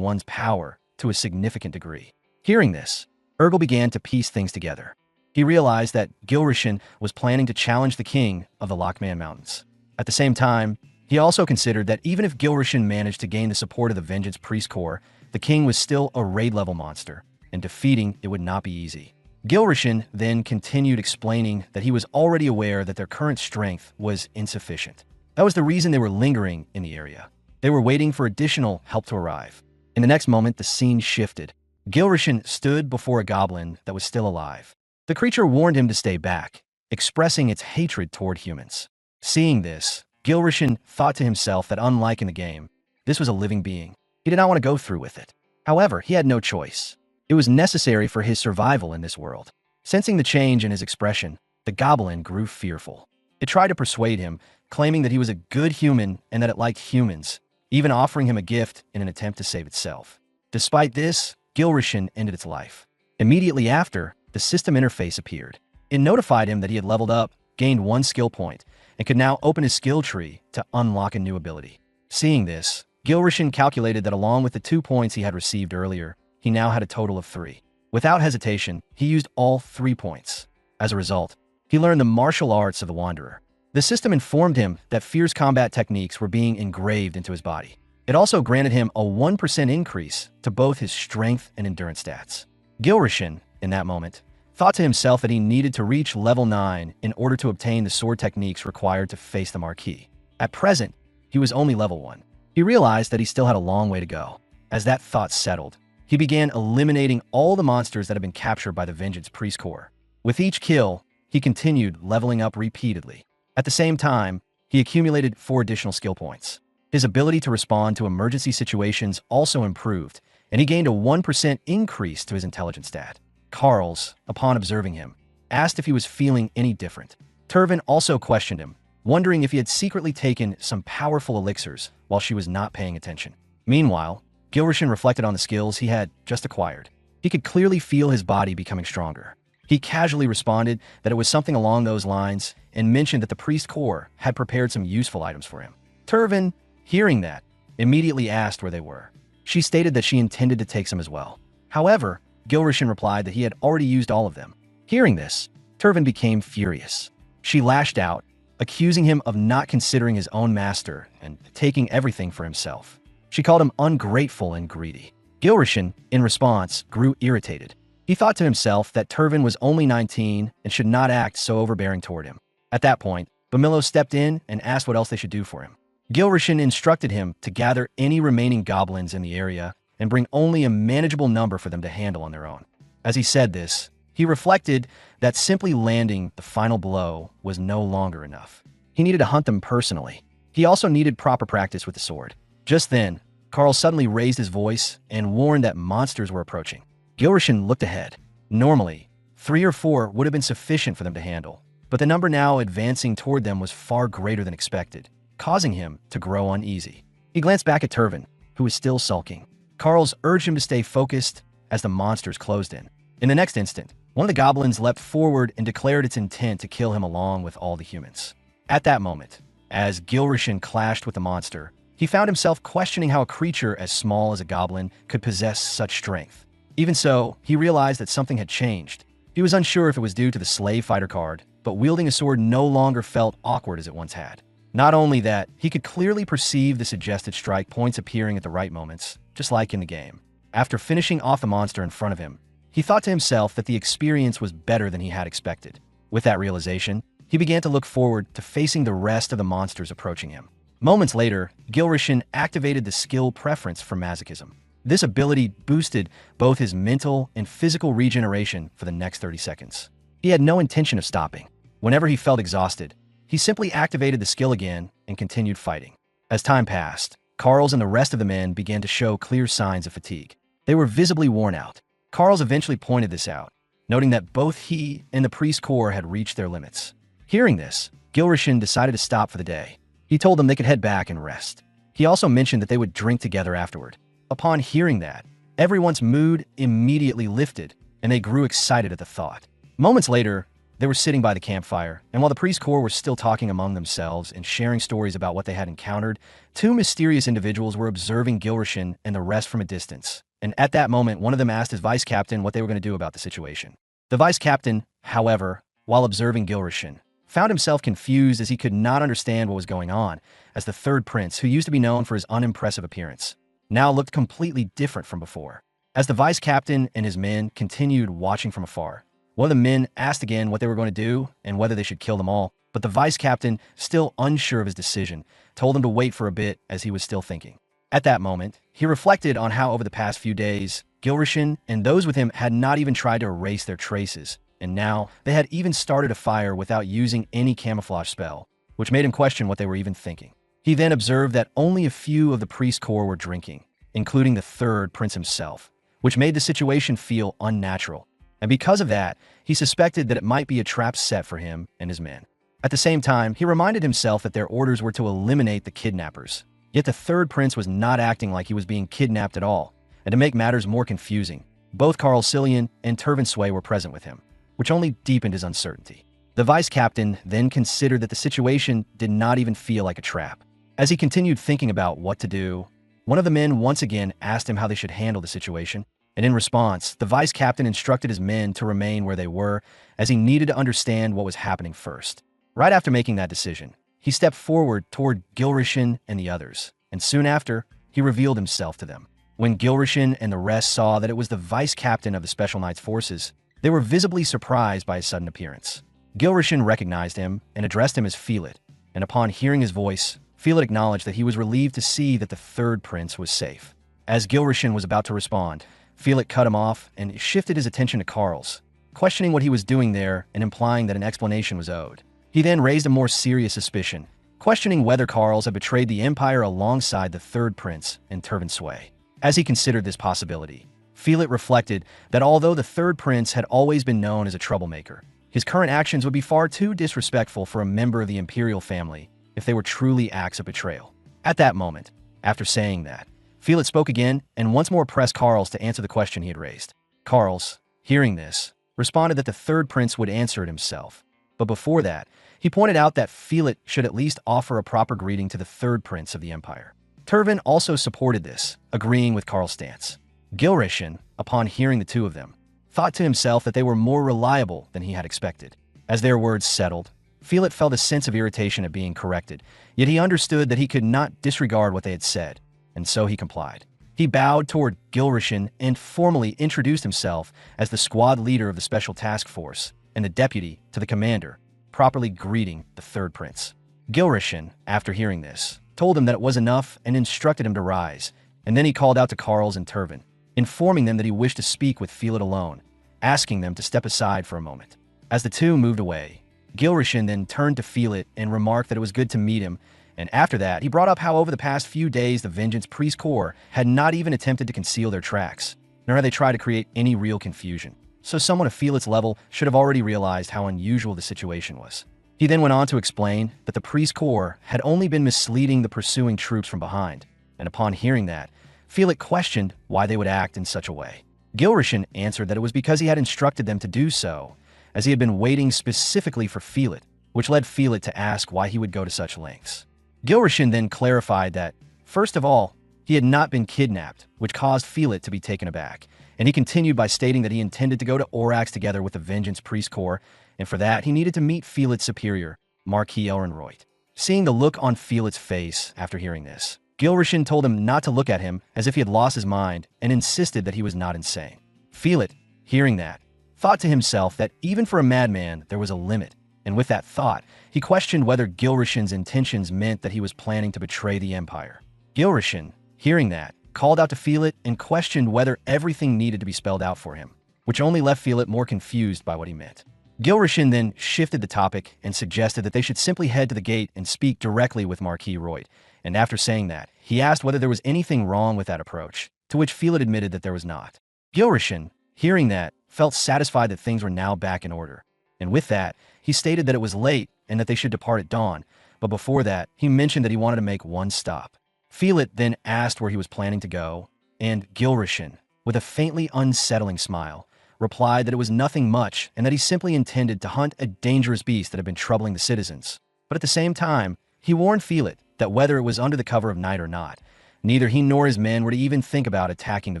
one's power to a significant degree. Hearing this, Ergel began to piece things together. He realized that Gilrishin was planning to challenge the king of the Lockman Mountains. At the same time, he also considered that even if Gilrishin managed to gain the support of the Vengeance Priest Corps, the king was still a raid-level monster, and defeating it would not be easy. Gilrishin then continued explaining that he was already aware that their current strength was insufficient. That was the reason they were lingering in the area. They were waiting for additional help to arrive. In the next moment, the scene shifted. Gilrishin stood before a goblin that was still alive. The creature warned him to stay back, expressing its hatred toward humans. Seeing this, Gilrishin thought to himself that unlike in the game, this was a living being. He did not want to go through with it. However, he had no choice. It was necessary for his survival in this world. Sensing the change in his expression, the goblin grew fearful. It tried to persuade him, claiming that he was a good human and that it liked humans, even offering him a gift in an attempt to save itself. Despite this, Gilrishin ended its life. Immediately after, the system interface appeared. It notified him that he had leveled up, gained 1 skill point, and could now open his skill tree to unlock a new ability. Seeing this, Gilrishin calculated that along with the 2 points he had received earlier, he now had a total of 3. Without hesitation, he used all 3 points. As a result, he learned the martial arts of the Wanderer. The system informed him that fierce combat techniques were being engraved into his body. It also granted him a 1% increase to both his strength and endurance stats. Gilrishin, in that moment, thought to himself that he needed to reach level 9 in order to obtain the sword techniques required to face the Marquis. At present, he was only level 1. He realized that he still had a long way to go. As that thought settled, he began eliminating all the monsters that had been captured by the Vengeance Priest Corps. With each kill, he continued leveling up repeatedly. At the same time, he accumulated 4 additional skill points. His ability to respond to emergency situations also improved, and he gained a 1% increase to his intelligence stat. Carls, upon observing him, asked if he was feeling any different. Turvin also questioned him, wondering if he had secretly taken some powerful elixirs while she was not paying attention. Meanwhile, Gilrishin reflected on the skills he had just acquired. He could clearly feel his body becoming stronger. He casually responded that it was something along those lines and mentioned that the priest corps had prepared some useful items for him. Turvin, hearing that, immediately asked where they were. She stated that she intended to take some as well. However, Gilrishin replied that he had already used all of them. Hearing this, Turvin became furious. She lashed out, accusing him of not considering his own master and taking everything for himself. She called him ungrateful and greedy. Gilrishin, in response, grew irritated. He thought to himself that Turvin was only 19 and should not act so overbearing toward him. At that point, Bamillo stepped in and asked what else they should do for him. Gilrishin instructed him to gather any remaining goblins in the area and bring only a manageable number for them to handle on their own. As he said this, he reflected that simply landing the final blow was no longer enough. He needed to hunt them personally. He also needed proper practice with the sword. Just then, Carl suddenly raised his voice and warned that monsters were approaching. Gilrishin looked ahead. Normally, 3 or 4 would have been sufficient for them to handle, but the number now advancing toward them was far greater than expected, causing him to grow uneasy. He glanced back at Turvin, who was still sulking. Carl's urged him to stay focused as the monsters closed in. In the next instant, one of the goblins leapt forward and declared its intent to kill him along with all the humans. At that moment, as Gilrishin clashed with the monster, he found himself questioning how a creature as small as a goblin could possess such strength. Even so, he realized that something had changed. He was unsure if it was due to the slave fighter card, but wielding a sword no longer felt awkward as it once had. Not only that, he could clearly perceive the suggested strike points appearing at the right moments, just like in the game. After finishing off the monster in front of him, he thought to himself that the experience was better than he had expected. With that realization, he began to look forward to facing the rest of the monsters approaching him. Moments later, Gilrishin activated the skill preference for masochism. This ability boosted both his mental and physical regeneration for the next 30 seconds. He had no intention of stopping. Whenever he felt exhausted, he simply activated the skill again and continued fighting. As time passed, Carl's and the rest of the men began to show clear signs of fatigue. They were visibly worn out. Carl's eventually pointed this out, noting that both he and the priest corps had reached their limits. Hearing this, Gilrishin decided to stop for the day. He told them they could head back and rest. He also mentioned that they would drink together afterward. Upon hearing that, everyone's mood immediately lifted, and they grew excited at the thought. Moments later, they were sitting by the campfire, and while the priest corps were still talking among themselves and sharing stories about what they had encountered, 2 mysterious individuals were observing Gilrishin and the rest from a distance. And at that moment, one of them asked his vice captain what they were going to do about the situation. The vice captain, however, while observing Gilrishin, found himself confused as he could not understand what was going on, as the third prince, who used to be known for his unimpressive appearance, now looked completely different from before. As the vice captain and his men continued watching from afar, one of the men asked again what they were going to do and whether they should kill them all, but the vice captain, still unsure of his decision, told him to wait for a bit as he was still thinking. At that moment, he reflected on how over the past few days, Gilrishin and those with him had not even tried to erase their traces, and now they had even started a fire without using any camouflage spell, which made him question what they were even thinking. He then observed that only a few of the priest corps were drinking, including the third prince himself, which made the situation feel unnatural. And because of that, he suspected that it might be a trap set for him and his men. At the same time, he reminded himself that their orders were to eliminate the kidnappers. Yet the third prince was not acting like he was being kidnapped at all. And to make matters more confusing, both Carl Cillian and Turvin Sway were present with him, which only deepened his uncertainty. The vice captain then considered that the situation did not even feel like a trap. As he continued thinking about what to do, one of the men once again asked him how they should handle the situation, and in response, the vice captain instructed his men to remain where they were, as he needed to understand what was happening first. Right after making that decision, he stepped forward toward Gilrishin and the others, and soon after, he revealed himself to them. When Gilrishin and the rest saw that it was the vice captain of the Special Knights forces, they were visibly surprised by his sudden appearance. Gilrishin recognized him and addressed him as Felit, and upon hearing his voice, Felit acknowledged that he was relieved to see that the third prince was safe. As Gilrishin was about to respond, Felit cut him off and shifted his attention to Carl's, questioning what he was doing there and implying that an explanation was owed. He then raised a more serious suspicion, questioning whether Carl's had betrayed the Empire alongside the third prince and Turvin Sway. As he considered this possibility, Felit reflected that although the third prince had always been known as a troublemaker, his current actions would be far too disrespectful for a member of the imperial family if they were truly acts of betrayal. At that moment, after saying that, Felix spoke again and once more pressed Carls to answer the question he had raised. Carls, hearing this, responded that the third prince would answer it himself. But before that, he pointed out that Felix should at least offer a proper greeting to the third prince of the empire. Turvin also supported this, agreeing with Carl's stance. Gilrishan, upon hearing the two of them, thought to himself that they were more reliable than he had expected. As their words settled, Felix felt a sense of irritation at being corrected, yet he understood that he could not disregard what they had said, and so he complied. He bowed toward Gilrishan and formally introduced himself as the squad leader of the special task force and the deputy to the commander, properly greeting the third prince. Gilrishan, after hearing this, told him that it was enough and instructed him to rise, and then he called out to Carls and Turvin, informing them that he wished to speak with Felix alone, asking them to step aside for a moment. As the two moved away, Gilrishan then turned to Felix and remarked that it was good to meet him, and after that, he brought up how over the past few days the Vengeance Priest Corps had not even attempted to conceal their tracks, nor had they tried to create any real confusion. So someone of Felix's level should have already realized how unusual the situation was. He then went on to explain that the Priest Corps had only been misleading the pursuing troops from behind, and upon hearing that, Felix questioned why they would act in such a way. Gilrishan answered that it was because he had instructed them to do so, as he had been waiting specifically for Felix, which led Felix to ask why he would go to such lengths. Gilrishan then clarified that, first of all, he had not been kidnapped, which caused Felix to be taken aback, and he continued by stating that he intended to go to Orax together with the Vengeance Priest Corps, and for that he needed to meet Felix's superior, Marquis Elrenroyd. Seeing the look on Felix's face after hearing this, Gilrishan told him not to look at him as if he had lost his mind and insisted that he was not insane. Felix, hearing that, thought to himself that even for a madman there was a limit, and with that thought, he questioned whether Gilrishan's intentions meant that he was planning to betray the Empire. Gilrishan, hearing that, called out to Felix and questioned whether everything needed to be spelled out for him, which only left Felix more confused by what he meant. Gilrishan then shifted the topic and suggested that they should simply head to the gate and speak directly with Marquis Royd, and after saying that, he asked whether there was anything wrong with that approach, to which Felix admitted that there was not. Gilrishan, hearing that, felt satisfied that things were now back in order, and with that, he stated that it was late and that they should depart at dawn, but before that, he mentioned that he wanted to make one stop. Felix then asked where he was planning to go, and Gilrishan, with a faintly unsettling smile, replied that it was nothing much and that he simply intended to hunt a dangerous beast that had been troubling the citizens. But at the same time, he warned Felix that whether it was under the cover of night or not, neither he nor his men were to even think about attacking the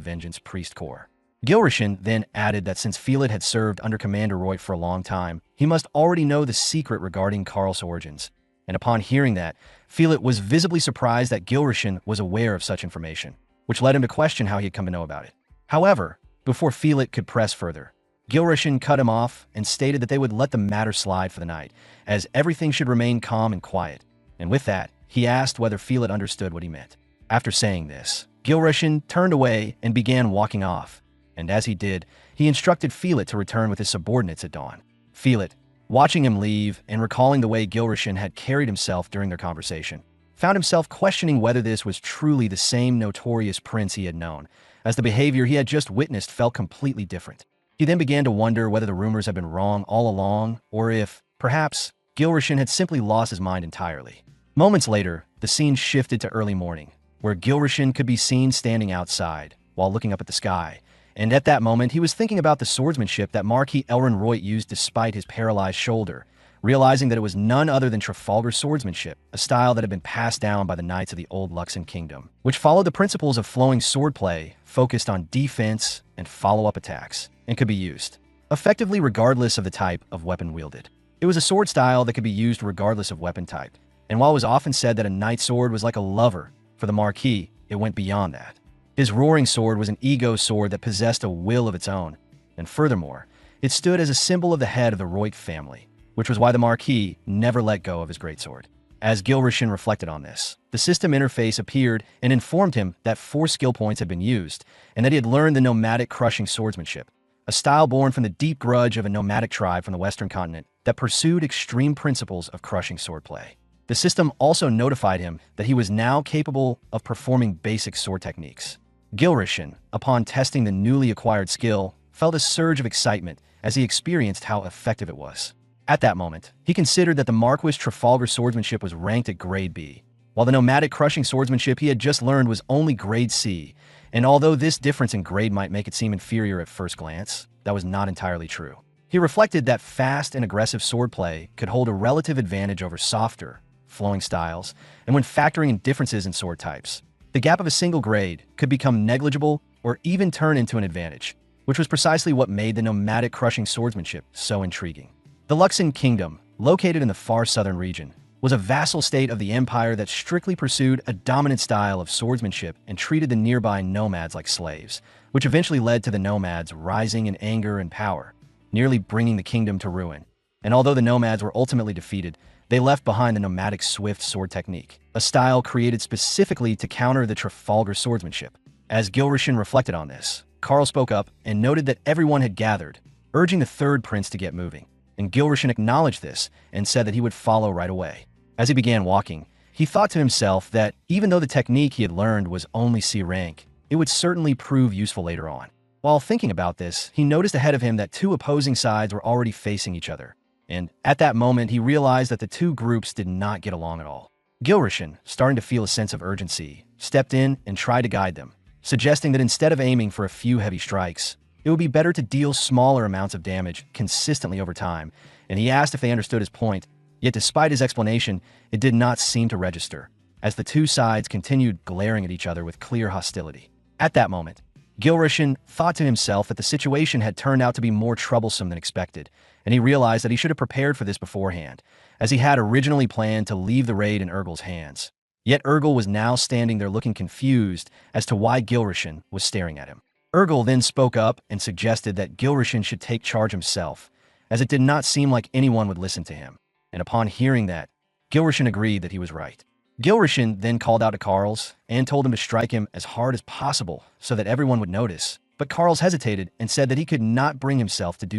Vengeance Priest Corps. Gilrishan then added that since Felix had served under Commander Roy for a long time, he must already know the secret regarding Carl's origins. And upon hearing that, Felix was visibly surprised that Gilrishan was aware of such information, which led him to question how he had come to know about it. However, before Felix could press further, Gilrishan cut him off and stated that they would let the matter slide for the night, as everything should remain calm and quiet. And with that, he asked whether Felix understood what he meant. After saying this, Gilrishan turned away and began walking off, and as he did, he instructed Felix to return with his subordinates at dawn. Felix, watching him leave and recalling the way Gilrishan had carried himself during their conversation, found himself questioning whether this was truly the same notorious prince he had known, as the behavior he had just witnessed felt completely different. He then began to wonder whether the rumors had been wrong all along, or if, perhaps, Gilrishan had simply lost his mind entirely. Moments later, the scene shifted to early morning, where Gilrishan could be seen standing outside, while looking up at the sky, and at that moment he was thinking about the swordsmanship that Marquis Elrenroyd used despite his paralyzed shoulder, realizing that it was none other than Trafalgar swordsmanship, a style that had been passed down by the knights of the old Luxon kingdom, which followed the principles of flowing swordplay, focused on defense and follow-up attacks, and could be used effectively regardless of the type of weapon wielded. It was a sword style that could be used regardless of weapon type, and while it was often said that a knight's sword was like a lover, for the Marquis, it went beyond that. His roaring sword was an ego sword that possessed a will of its own, and furthermore, it stood as a symbol of the head of the Royd family, which was why the Marquis never let go of his greatsword. As Gilrishan reflected on this, the system interface appeared and informed him that 4 skill points had been used, and that he had learned the nomadic crushing swordsmanship, a style born from the deep grudge of a nomadic tribe from the Western continent that pursued extreme principles of crushing swordplay. The system also notified him that he was now capable of performing basic sword techniques. Gilrishan, upon testing the newly acquired skill, felt a surge of excitement as he experienced how effective it was. At that moment, he considered that the Marquis Trafalgar swordsmanship was ranked at grade B, while the nomadic crushing swordsmanship he had just learned was only grade C, and although this difference in grade might make it seem inferior at first glance, that was not entirely true. He reflected that fast and aggressive swordplay could hold a relative advantage over softer, flowing styles, and when factoring in differences in sword types, the gap of a single grade could become negligible or even turn into an advantage, which was precisely what made the nomadic crushing swordsmanship so intriguing. The Luxon Kingdom, located in the far southern region, was a vassal state of the empire that strictly pursued a dominant style of swordsmanship and treated the nearby nomads like slaves, which eventually led to the nomads rising in anger and power, nearly bringing the kingdom to ruin. And although the nomads were ultimately defeated, they left behind the nomadic swift sword technique, a style created specifically to counter the Trafalgar swordsmanship. As Gilrishin reflected on this, Karl spoke up and noted that everyone had gathered, urging the third prince to get moving. And Gilrishin acknowledged this and said that he would follow right away. As he began walking, he thought to himself that even though the technique he had learned was only C rank, it would certainly prove useful later on. While thinking about this, he noticed ahead of him that two opposing sides were already facing each other. And at that moment, he realized that the two groups did not get along at all. Gilrishin, starting to feel a sense of urgency, stepped in and tried to guide them, suggesting that instead of aiming for a few heavy strikes, it would be better to deal smaller amounts of damage consistently over time, and he asked if they understood his point, yet despite his explanation, it did not seem to register, as the two sides continued glaring at each other with clear hostility. At that moment, Gilrishin thought to himself that the situation had turned out to be more troublesome than expected, and he realized that he should have prepared for this beforehand, as he had originally planned to leave the raid in Urgel's hands. Yet Urgel was now standing there looking confused as to why Gilrishin was staring at him. Urgel then spoke up and suggested that Gilrishin should take charge himself, as it did not seem like anyone would listen to him. And upon hearing that, Gilrishin agreed that he was right. Gilrishin then called out to Karls and told him to strike him as hard as possible so that everyone would notice, but Karls hesitated and said that he could not bring himself to do